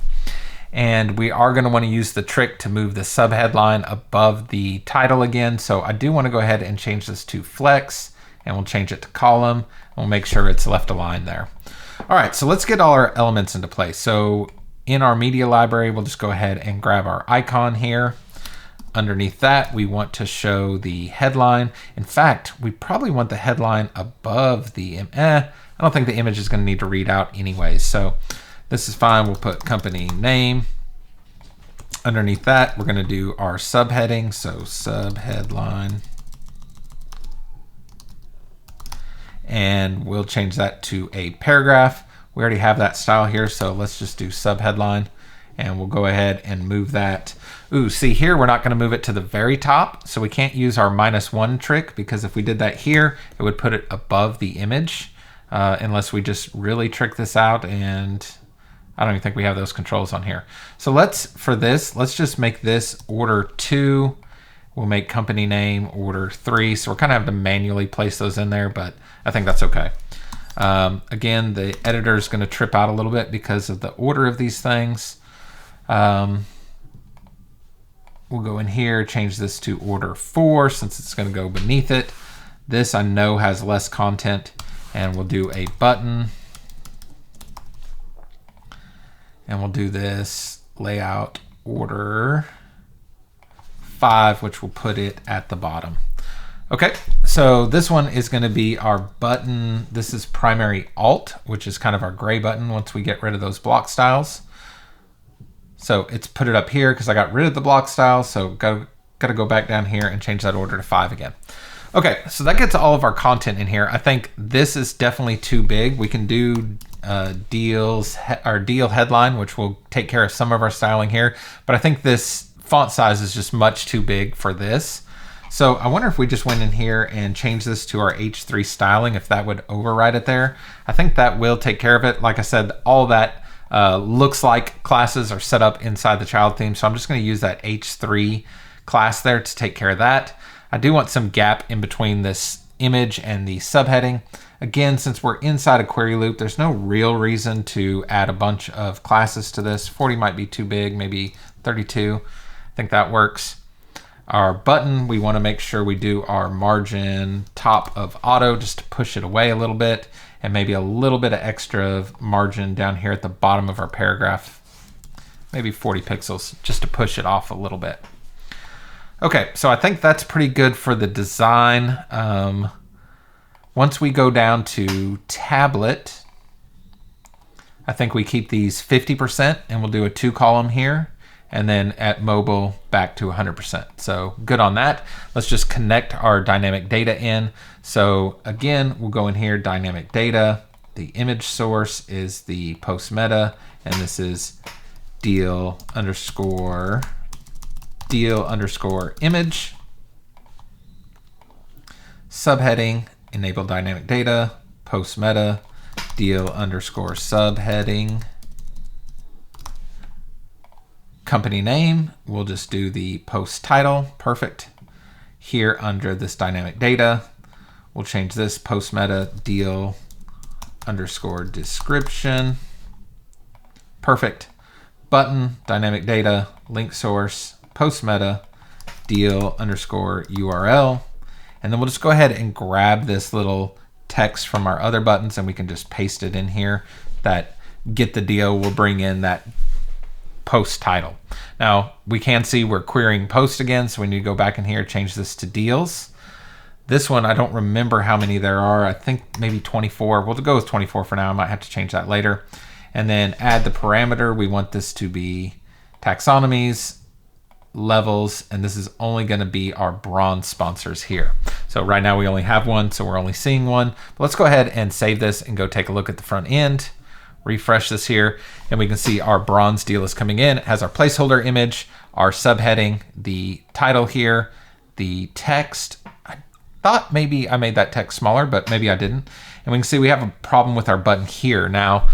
Speaker 1: And we are going to want to use the trick to move the subheadline above the title again. So I do want to go ahead and change this to flex, and we'll change it to column. We'll make sure it's left aligned there. All right, so let's get all our elements into place. So in our media library, we'll just go ahead and grab our icon here. Underneath that, we want to show the headline. In fact, we probably want the headline above the, I don't think the image is going to need to read out anyways. So this is fine. We'll put company name. Underneath that, we're going to do our subheading. So subheadline. And we'll change that to a paragraph. We already have that style here, so let's just do subheadline. And we'll go ahead and move that. Ooh, see here, we're not going to move it to the very top. So we can't use our -1 trick, because if we did that here, it would put it above the image, unless we just really trick this out, and I don't even think we have those controls on here. So let's just make this order 2. We'll make company name order 3. So we're kind of having to manually place those in there, but I think that's okay. Again, the editor is going to trip out a little bit because of the order of these things. We'll go in here, change this to order 4 since it's going to go beneath it. This I know has less content, and we'll do a button. And we'll do this layout order 5, which will put it at the bottom. Okay, so this one is going to be our button. This is primary alt, which is kind of our gray button once we get rid of those block styles. So it's put it up here because I got rid of the block styles. So got to go back down here and change that order to 5 again. Okay, so that gets all of our content in here. I think this is definitely too big. We can do deal headline, which will take care of some of our styling here. But I think this font size is just much too big for this. So I wonder if we just went in here and changed this to our H3 styling, if that would override it there. I think that will take care of it. Like I said, all that looks like classes are set up inside the child theme. So I'm just going to use that H3 class there to take care of that. I do want some gap in between this image and the subheading. Again, since we're inside a query loop, there's no real reason to add a bunch of classes to this. 40 might be too big, maybe 32. I think that works. Our button, we want to make sure we do our margin top of auto just to push it away a little bit, and maybe a little bit of extra margin down here at the bottom of our paragraph, maybe 40 pixels just to push it off a little bit. Okay, so I think that's pretty good for the design. Once we go down to tablet, I think we keep these 50% and we'll do a 2 column here. And then at mobile, back to 100%. So good on that. Let's just connect our dynamic data in. So again, we'll go in here, dynamic data. The image source is the post meta, and this is deal underscore image. Subheading, enable dynamic data, post meta, deal underscore subheading. Company name, we'll just do the post title, perfect. here under this dynamic data, we'll change this post meta deal underscore description. Perfect. Button, dynamic data, link source, post meta, deal underscore URL. And then we'll just go ahead and grab this little text from our other buttons and we can just paste it in here. That get the deal will bring in that post title. Now we can see we're querying post again, so we need to go back in here, change this to deals. This one, I don't remember how many there are. I think maybe 24. We'll go with 24 for now. I might have to change that later. And then add the parameter. We want this to be taxonomies, levels, and this is only going to be our bronze sponsors here. So right now we only have one, so we're only seeing one. But let's go ahead and save this and go take a look at the front end. Refresh this here, and we can see our bronze deal is coming in. It has our placeholder image, our subheading, the title here, the text. I thought maybe I made that text smaller, but maybe I didn't. And we can see we have a problem with our button here. Now,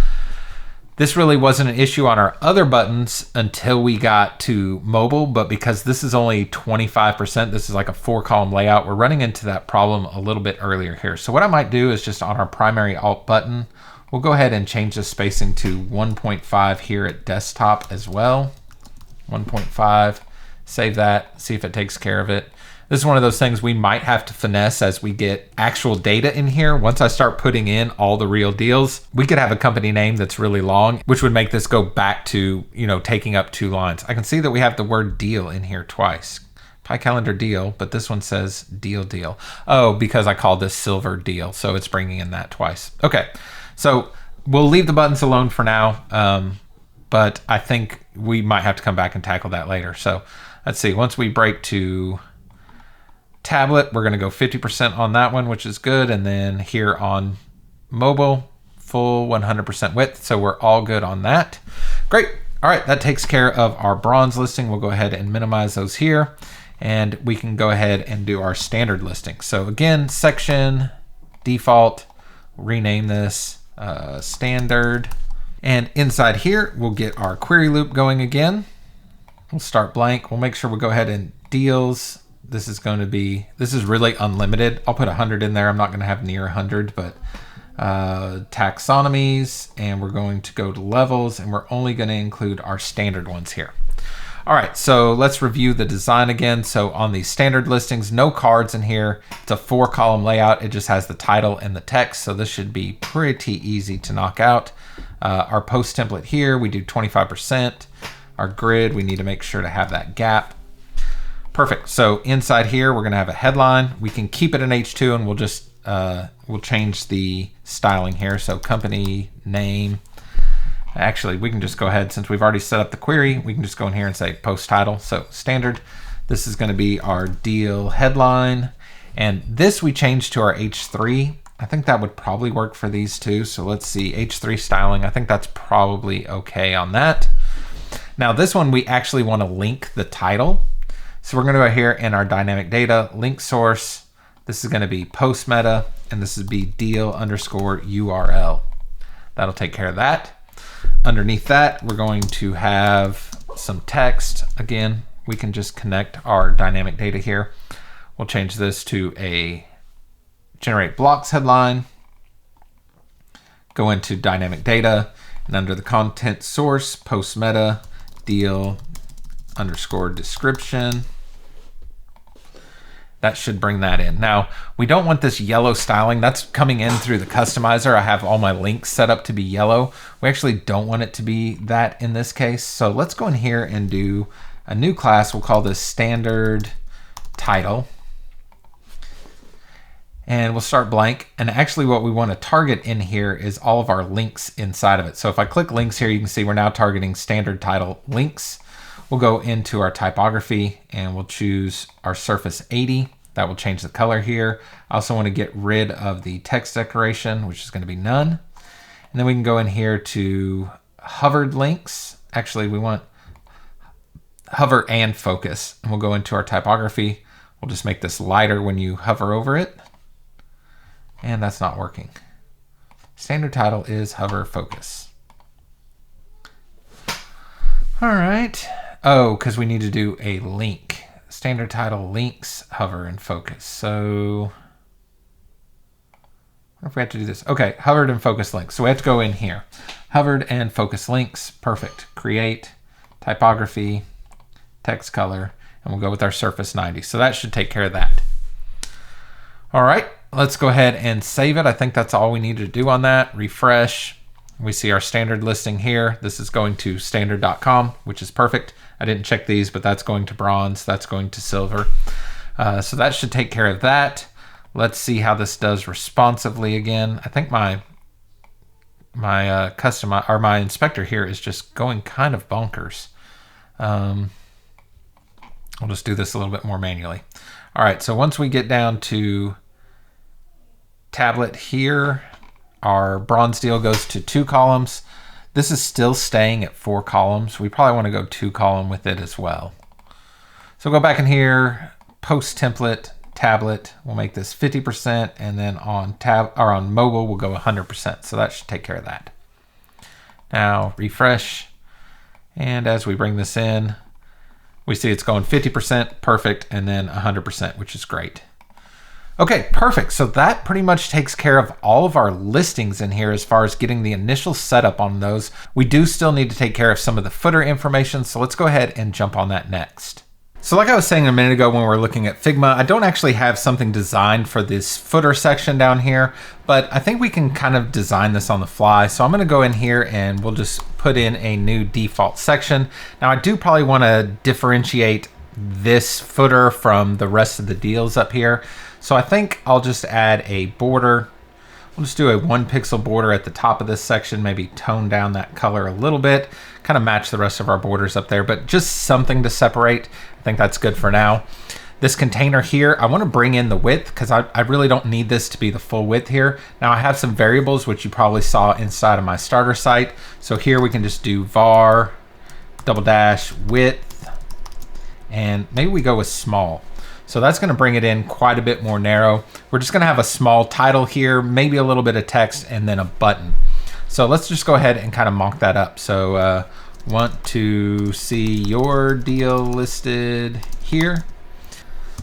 Speaker 1: this really wasn't an issue on our other buttons until we got to mobile, but because this is only 25%, this is like a 4-column layout, we're running into that problem a little bit earlier here. So what I might do is just on our primary alt button, we'll go ahead and change the spacing to 1.5 here at desktop as well. 1.5, save that, see if it takes care of it. This is one of those things we might have to finesse as we get actual data in here. Once I start putting in all the real deals, we could have a company name that's really long, which would make this go back to, taking up 2 lines. I can see that we have the word deal in here twice. Pi calendar deal, but this one says deal. Oh, because I called this silver deal, so it's bringing in that twice. Okay, so we'll leave the buttons alone for now, but I think we might have to come back and tackle that later. So let's see, once we break to tablet, we're going to go 50% on that one, which is good. And then here on mobile, full 100% width. So we're all good on that. Great. All right, that takes care of our bronze listing. We'll go ahead and minimize those here. And we can go ahead and do our standard listing. So again, section, default, rename this standard. And inside here, we'll get our query loop going again. We'll start blank. We'll make sure we'll go ahead and deals. This is really unlimited. I'll put 100 in there. I'm not going to have near 100, but taxonomies, and we're going to go to levels, and we're only going to include our standard ones here. All right, so let's review the design again. So on these standard listings, no cards in here. It's a 4-column layout. It just has the title and the text, so this should be pretty easy to knock out. Our post template here, we do 25%. Our grid, we need to make sure to have that gap. Perfect. So inside here, we're going to have a headline. We can keep it in H2 and we'll just, we'll change the styling here. So company name. Actually, we can just go ahead, since we've already set up the query, we can just go in here and say post title. So standard, this is going to be our deal headline. And this we changed to our H3. I think that would probably work for these two. So let's see, H3 styling. I think that's probably okay on that. Now this one, we actually want to link the title. So we're going to go here in our dynamic data, link source. This is going to be post meta, and this is be deal underscore URL. That'll take care of that. Underneath that, we're going to have some text. Again, we can just connect our dynamic data here. We'll change this to a generate blocks headline. Go into dynamic data, and under the content source, post meta, deal underscore description. That should bring that in. Now, we don't want this yellow styling. That's coming in through the customizer. I have all my links set up to be yellow. We actually don't want it to be that in this case. So let's go in here and do a new class. We'll call this standard title. And we'll start blank. And actually what we want to target in here is all of our links inside of it. So if I click links here, you can see we're now targeting standard title links. We'll go into our typography and we'll choose our surface 80. That will change the color here. I also want to get rid of the text decoration, which is going to be none. And then we can go in here to hovered links. Actually, we want hover and focus. And we'll go into our typography. We'll just make this lighter when you hover over it. And that's not working. Standard title is hover focus. All right. Oh, because we need to do a link. standard title, links, hover, and focus. So what if we have to do this? Okay, hovered and focus links. So we have to go in here. Hovered and focus links. Perfect. Create, typography, text color, and we'll go with our surface 90. So that should take care of that. All right, let's go ahead and save it. I think that's all we need to do on that. Refresh. We see our standard listing here. This is going to standard.com, which is perfect. I didn't check these, but that's going to bronze. That's going to silver. So that should take care of that. Let's see how this does responsively again. I think my inspector here is just going kind of bonkers. I'll just do this a little bit more manually. All right, so once we get down to tablet here, our bronze deal goes to 2 columns. This is still staying at 4 columns. We probably want to go 2 column with it as well. So go back in here, post template, tablet. We'll make this 50%, and then on on mobile, we'll go 100%. So that should take care of that. Now refresh, and as we bring this in, we see it's going 50%, perfect, and then 100%, which is great. Okay, perfect. So that pretty much takes care of all of our listings in here as far as getting the initial setup on those. We do still need to take care of some of the footer information, so let's go ahead and jump on that next. So like I was saying a minute ago when we were looking at Figma, I don't actually have something designed for this footer section down here, but I think we can kind of design this on the fly. So I'm gonna go in here and we'll just put in a new default section. Now I do probably wanna differentiate this footer from the rest of the deals up here. So I think I'll just add a border. We'll just do a 1 pixel border at the top of this section, maybe tone down that color a little bit, kind of match the rest of our borders up there, but just something to separate. I think that's good for now. This container here, I want to bring in the width because I really don't need this to be the full width here. Now I have some variables, which you probably saw inside of my starter site. So here we can just do var _width, and maybe we go with small. So that's going to bring it in quite a bit more narrow. We're just going to have a small title here, maybe a little bit of text, and then a button. So let's just go ahead and kind of mock that up. So want to see your deal listed here.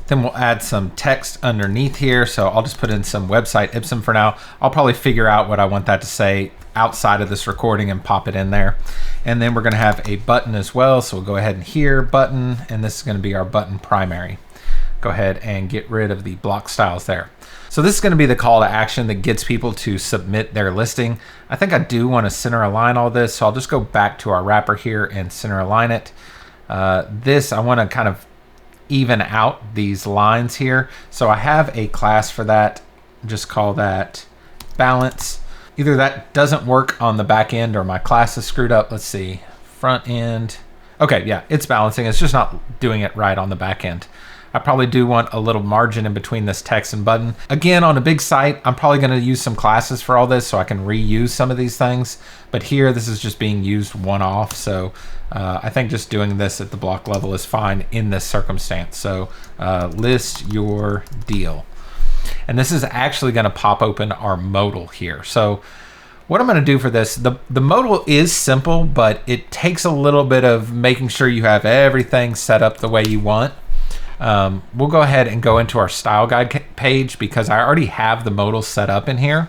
Speaker 1: Then we'll add some text underneath here. So I'll just put in some website Ipsum for now. I'll probably figure out what I want that to say outside of this recording and pop it in there. And then we're going to have a button as well. So we'll go ahead and here, button, and this is going to be our button primary. Go ahead and get rid of the block styles there. So this is going to be the call to action that gets people to submit their listing. I think I do want to center align all this, so I'll just go back to our wrapper here and center align it. This, I want to kind of even out these lines here. So I have a class for that. Just call that balance. Either that doesn't work on the back end or my class is screwed up. Let's see, front end. Okay, yeah, it's balancing. It's just not doing it right on the back end. I probably do want a little margin in between this text and button. Again, on a big site, I'm probably going to use some classes for all this so I can reuse some of these things. But here, this is just being used one-off. So I think just doing this at the block level is fine in this circumstance. So list your deal. And this is actually going to pop open our modal here. So what I'm going to do for this, the modal is simple, but it takes a little bit of making sure you have everything set up the way you want. We'll go ahead and go into our style guide page because I already have the modal set up in here.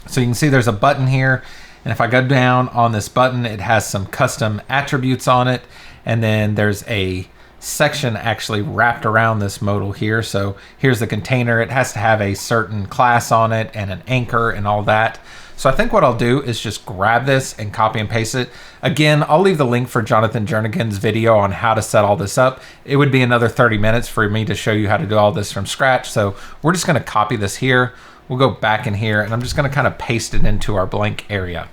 Speaker 1: So you can see there's a button here, and if I go down on this button, it has some custom attributes on it, and then there's a section actually wrapped around this modal here. So here's the container. It has to have a certain class on it and an anchor and all that. So I think what I'll do is just grab this and copy and paste it. Again, I'll leave the link for Jonathan Jernigan's video on how to set all this up. It would be another 30 minutes for me to show you how to do all this from scratch. So we're just going to copy this here. We'll go back in here and I'm just going to kind of paste it into our blank area.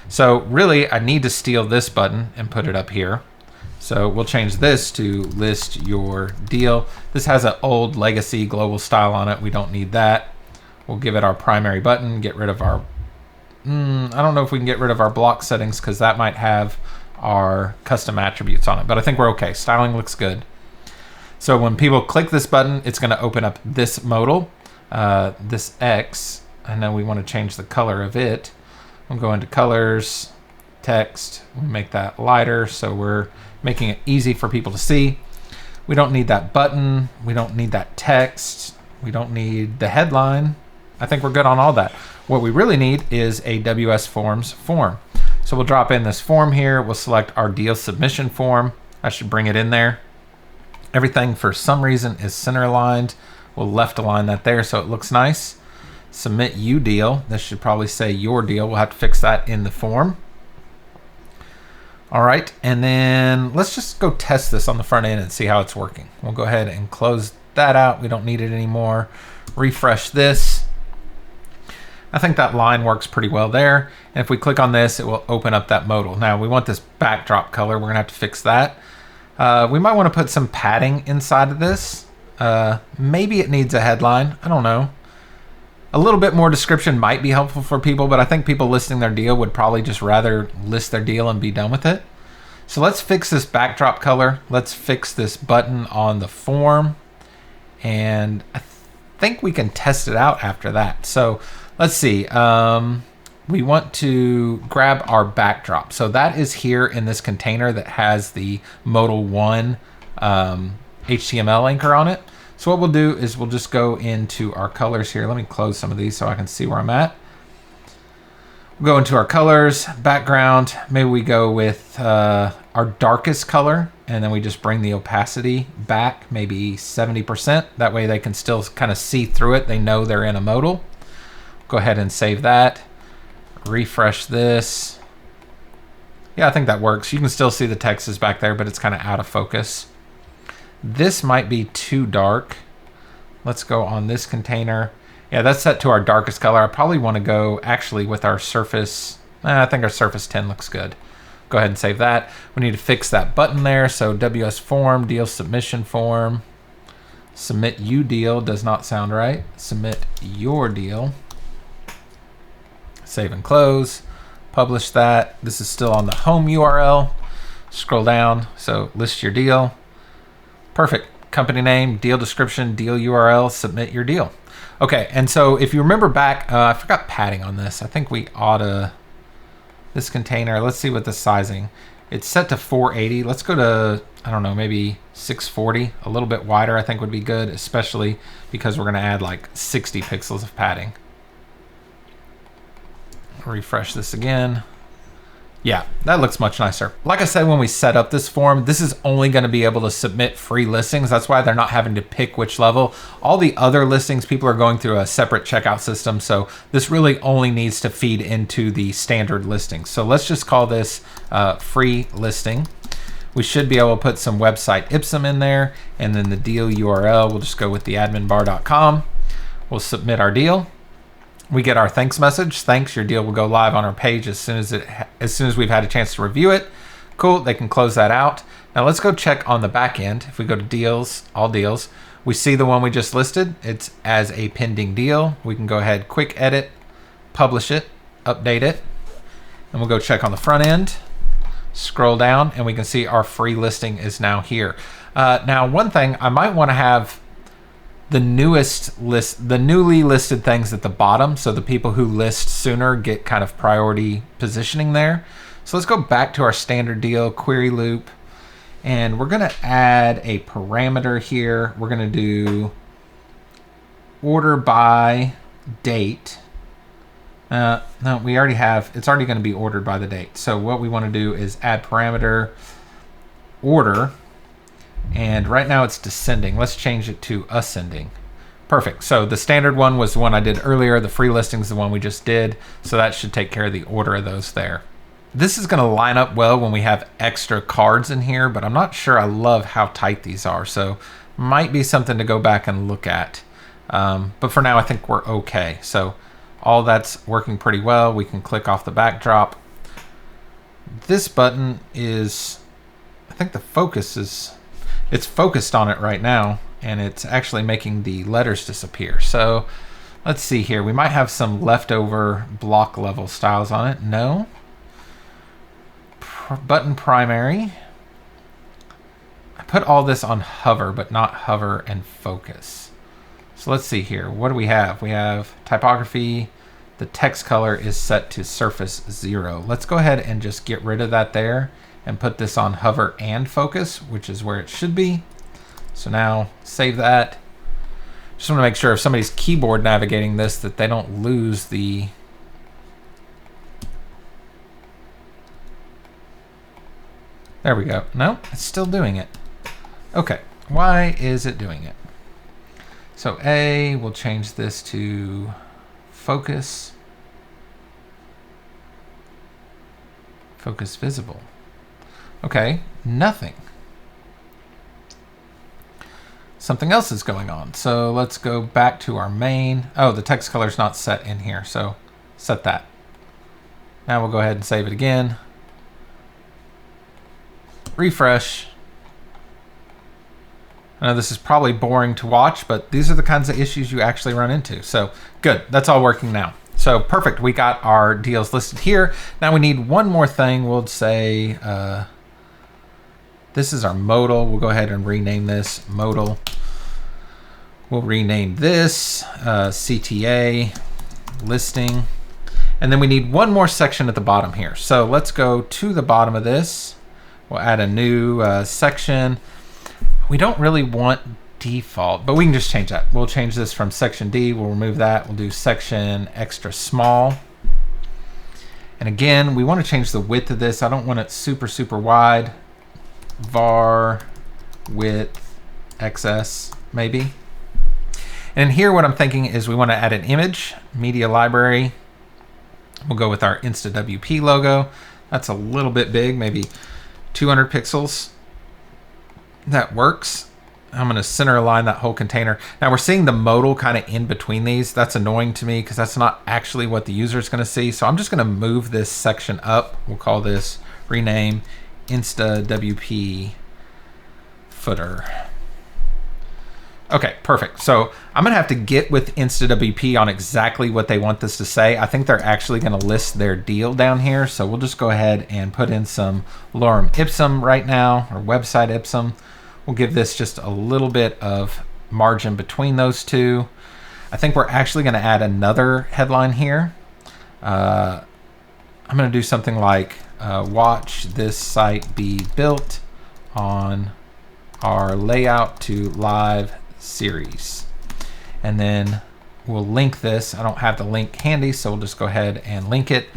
Speaker 1: So really I need to steal this button and put it up here. So we'll change this to list your deal. This has an old legacy global style on it. We don't need that. We'll give it our primary button, get rid of our I don't know if we can get rid of our block settings because that might have our custom attributes on it, but I think we're okay. Styling looks good. So when people click this button, it's going to open up this modal, this X. I know we want to change the color of it. We'll go into colors, text, we'll make that lighter so we're making it easy for people to see. We don't need that button. We don't need that text. We don't need the headline. I think we're good on all that. What we really need is a WS Forms form. So we'll drop in this form here. We'll select our deal submission form. I should bring it in there. Everything for some reason is center aligned. We'll left align that there so it looks nice. Submit you deal. This should probably say your deal. We'll have to fix that in the form. All right, and then let's just go test this on the front end and see how it's working. We'll go ahead and close that out. We don't need it anymore. Refresh this. I think that line works pretty well there. And if we click on this, it will open up that modal. Now we want this backdrop color. We're gonna have to fix that. We might want to put some padding inside of this. Maybe it needs a headline. I don't know. A little bit more description might be helpful for people, but I think people listing their deal would probably just rather list their deal and be done with it. So let's fix this backdrop color. Let's fix this button on the form. And I think we can test it out after that. So let's see. We want to grab our backdrop. So that is here in this container that has the modal 1 HTML anchor on it. So what we'll do is we'll just go into our colors here. Let me close some of these so I can see where I'm at. We'll go into our colors, background. Maybe we go with our darkest color, and then we just bring the opacity back, maybe 70%. That way they can still kind of see through it. They know they're in a modal. Go ahead and save that. Refresh this. Yeah, I think that works. You can still see the text is back there, but it's kind of out of focus. This might be too dark. Let's go on this container. Yeah, that's set to our darkest color. I probably want to go actually with our surface. I think our surface 10 looks good. Go ahead and save that. We need to fix that button there. So WS form, deal submission form. Submit you deal does not sound right. Submit your deal. Save and close. Publish that. This is still on the home URL. Scroll down. So list your deal. Perfect. Company name, deal description, deal URL, submit your deal. Okay, and so if you remember back, I forgot padding on this. I think we ought to, this container, let's see what the sizing. It's set to 480. Let's go to, I don't know, maybe 640. A little bit wider I think would be good, especially because we're gonna add like 60 pixels of padding. Refresh this again. Yeah, that looks much nicer. Like I said, when we set up this form, this is only going to be able to submit free listings. That's why they're not having to pick which level. All the other listings, people are going through a separate checkout system. So this really only needs to feed into the standard listings. So let's just call this free listing. We should be able to put some website IPSM in there. And then the deal URL, we'll just go with the adminbar.com. We'll submit our deal. We get our thanks message. Thanks, your deal will go live on our page as soon as we've had a chance to review it. Cool, they can close that out. Now let's go check on the back end. If we go to deals, all deals, we see the one we just listed. It's as a pending deal. We can go ahead, quick edit, publish it, update it, and we'll go check on the front end. Scroll down and we can see our free listing is now here. Now one thing, I might want to have the newly listed things at the bottom, so the people who list sooner get kind of priority positioning there. So let's go back to our standard deal query loop, and we're gonna add a parameter here. We're gonna do order by date. No, we already have, it's already gonna be ordered by the date. So what we wanna do is add parameter order. And right now it's descending. Let's change it to ascending. Perfect. So the standard one was the one I did earlier. The free listing is the one we just did. So that should take care of the order of those there. This is going to line up well when we have extra cards in here, but I'm not sure I love how tight these are. So might be something to go back and look at. But for now, I think we're okay. So all that's working pretty well. We can click off the backdrop. This button is, I think the focus is, it's focused on it right now, and it's actually making the letters disappear. So let's see here. We might have some leftover block level styles on it. No. Button primary. I put all this on hover, but not hover and focus. So let's see here. What do we have? We have typography. The text color is set to surface 0. Let's go ahead and just get rid of that there and put this on hover and focus, which is where it should be. So now save that. Just want to make sure if somebody's keyboard navigating this that they don't lose the there we go. No, it's still doing it. Okay, why is it doing it? So A, we'll change this to focus. Focus visible. Okay, nothing. Something else is going on. So let's go back to our main. Oh, the text color is not set in here, so set that. Now we'll go ahead and save it again. Refresh. I know this is probably boring to watch, but these are the kinds of issues you actually run into. So good, that's all working now. So perfect, we got our deals listed here. Now we need one more thing. We'll say, this is our modal. We'll go ahead and rename this modal. We'll rename this CTA listing. And then we need one more section at the bottom here. So let's go to the bottom of this. We'll add a new section. We don't really want default, but we can just change that. We'll change this from section D. We'll remove that. We'll do section extra small. And again, we want to change the width of this. I don't want it super, super wide. Var width XS maybe. And here what I'm thinking is we want to add an image, media library. We'll go with our InstaWP logo. That's a little bit big, maybe 200 pixels. That works. I'm going to center align that whole container. Now we're seeing the modal kind of in between these. That's annoying to me because that's not actually what the user is going to see. So I'm just going to move this section up. We'll call this rename InstaWP footer. Okay, perfect. So I'm going to have to get with InstaWP on exactly what they want this to say. I think they're actually going to list their deal down here. So we'll just go ahead and put in some lorem ipsum right now, or website ipsum. We'll give this just a little bit of margin between those two. I think we're actually going to add another headline here. I'm going to do something like watch this site be built on our layout to live series. And then we'll link this. I don't have the link handy, so we'll just go ahead and link it.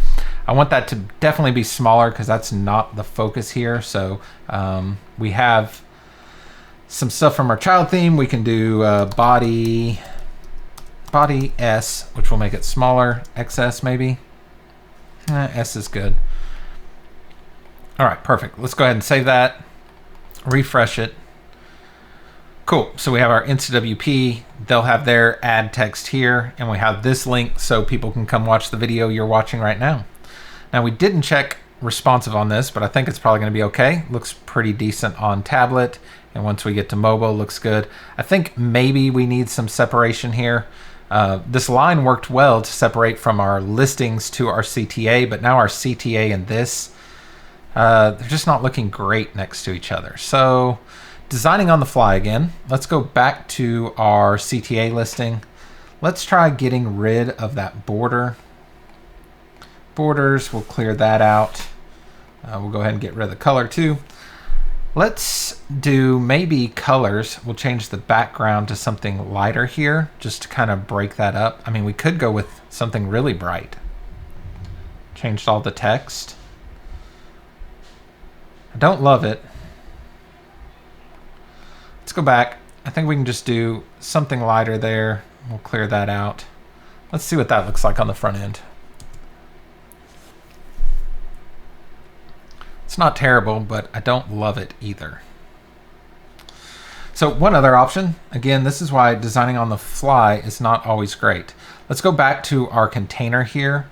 Speaker 1: I want that to definitely be smaller because that's not the focus here. So we have some stuff from our child theme. We can do body S, which will make it smaller. XS maybe. S is good. All right, perfect. Let's go ahead and save that. Refresh it. Cool. So we have our InstaWP. They'll have their ad text here, and we have this link so people can come watch the video you're watching right now. Now we didn't check responsive on this, but I think it's probably going to be okay. Looks pretty decent on tablet, and once we get to mobile, looks good. I think maybe we need some separation here. This line worked well to separate from our listings to our CTA, but now our CTA and this, they're just not looking great next to each other. So designing on the fly again. Let's go back to our CTA listing. Let's try getting rid of that border. Borders, we'll clear that out. We'll go ahead and get rid of the color too. Let's do maybe colors. We'll change the background to something lighter here, just to kind of break that up. I mean, we could go with something really bright. Changed all the text. I don't love it. Let's go back. I think we can just do something lighter there. We'll clear that out. Let's see what that looks like on the front end. It's not terrible, but I don't love it either. So one other option, again, this is why designing on the fly is not always great. Let's go back to our container here.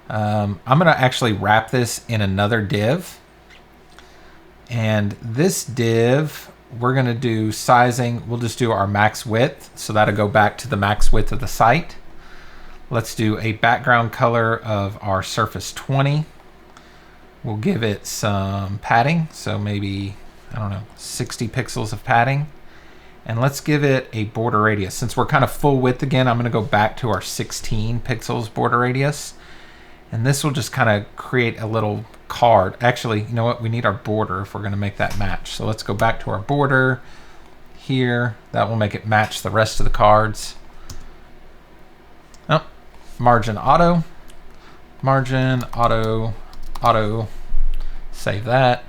Speaker 1: I'm going to actually wrap this in another div. And this div, we're going to do sizing. We'll just do our max width. So that'll go back to the max width of the site. Let's do a background color of our surface 20. We'll give it some padding. So maybe, I don't know, 60 pixels of padding. And let's give it a border radius. Since we're kind of full width again, I'm going to go back to our 16 pixels border radius. And this will just kind of create a little card. Actually, you know what? We need our border if we're going to make that match. So let's go back to our border here. That will make it match the rest of the cards. Oh, margin auto, auto, save that.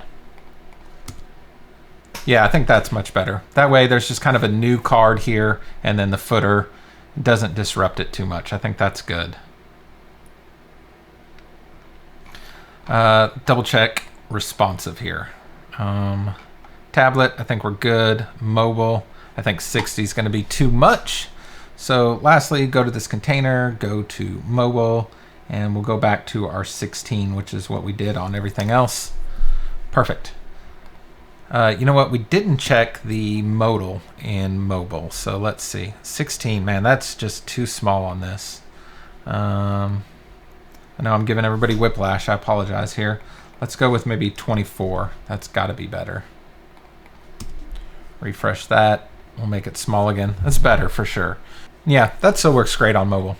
Speaker 1: Yeah, I think that's much better. That way there's just kind of a new card here, and then the footer doesn't disrupt it too much. I think that's good. Double check responsive here. Tablet, I think we're good. Mobile, I think 60 is going to be too much. So lastly, go to this container, go to mobile, and we'll go back to our 16, which is what we did on everything else. Perfect. You know what? We didn't check the modal in mobile. So let's see. 16, man, that's just too small on this. I know I'm giving everybody whiplash. I apologize here. Let's go with maybe 24. That's got to be better. Refresh that. We'll make it small again. That's better for sure. Yeah, that still works great on mobile.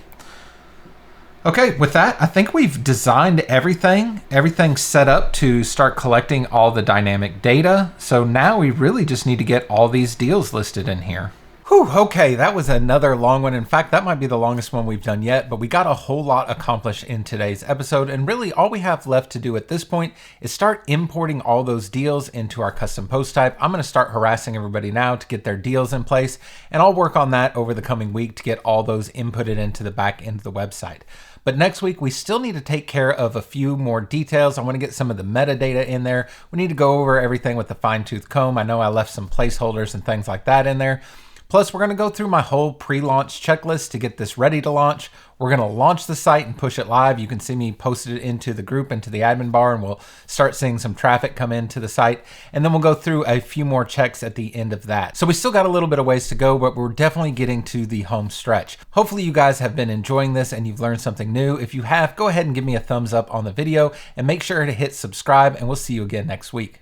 Speaker 1: Okay, with that, I think we've designed everything. Everything's set up to start collecting all the dynamic data. So now we really just need to get all these deals listed in here. Whew, okay, that was another long one. In fact, that might be the longest one we've done yet, but we got a whole lot accomplished in today's episode. And really all we have left to do at this point is start importing all those deals into our custom post type. I'm gonna start harassing everybody now to get their deals in place, and I'll work on that over the coming week to get all those inputted into the back end of the website. But next week, we still need to take care of a few more details. I want to get some of the metadata in there. We need to go over everything with the fine-tooth comb. I know I left some placeholders and things like that in there. Plus, we're going to go through my whole pre-launch checklist to get this ready to launch. We're going to launch the site and push it live. You can see me posted it into the group, into the admin bar, and we'll start seeing some traffic come into the site. And then we'll go through a few more checks at the end of that. So we still got a little bit of ways to go, but we're definitely getting to the home stretch. Hopefully you guys have been enjoying this and you've learned something new. If you have, go ahead and give me a thumbs up on the video and make sure to hit subscribe, and we'll see you again next week.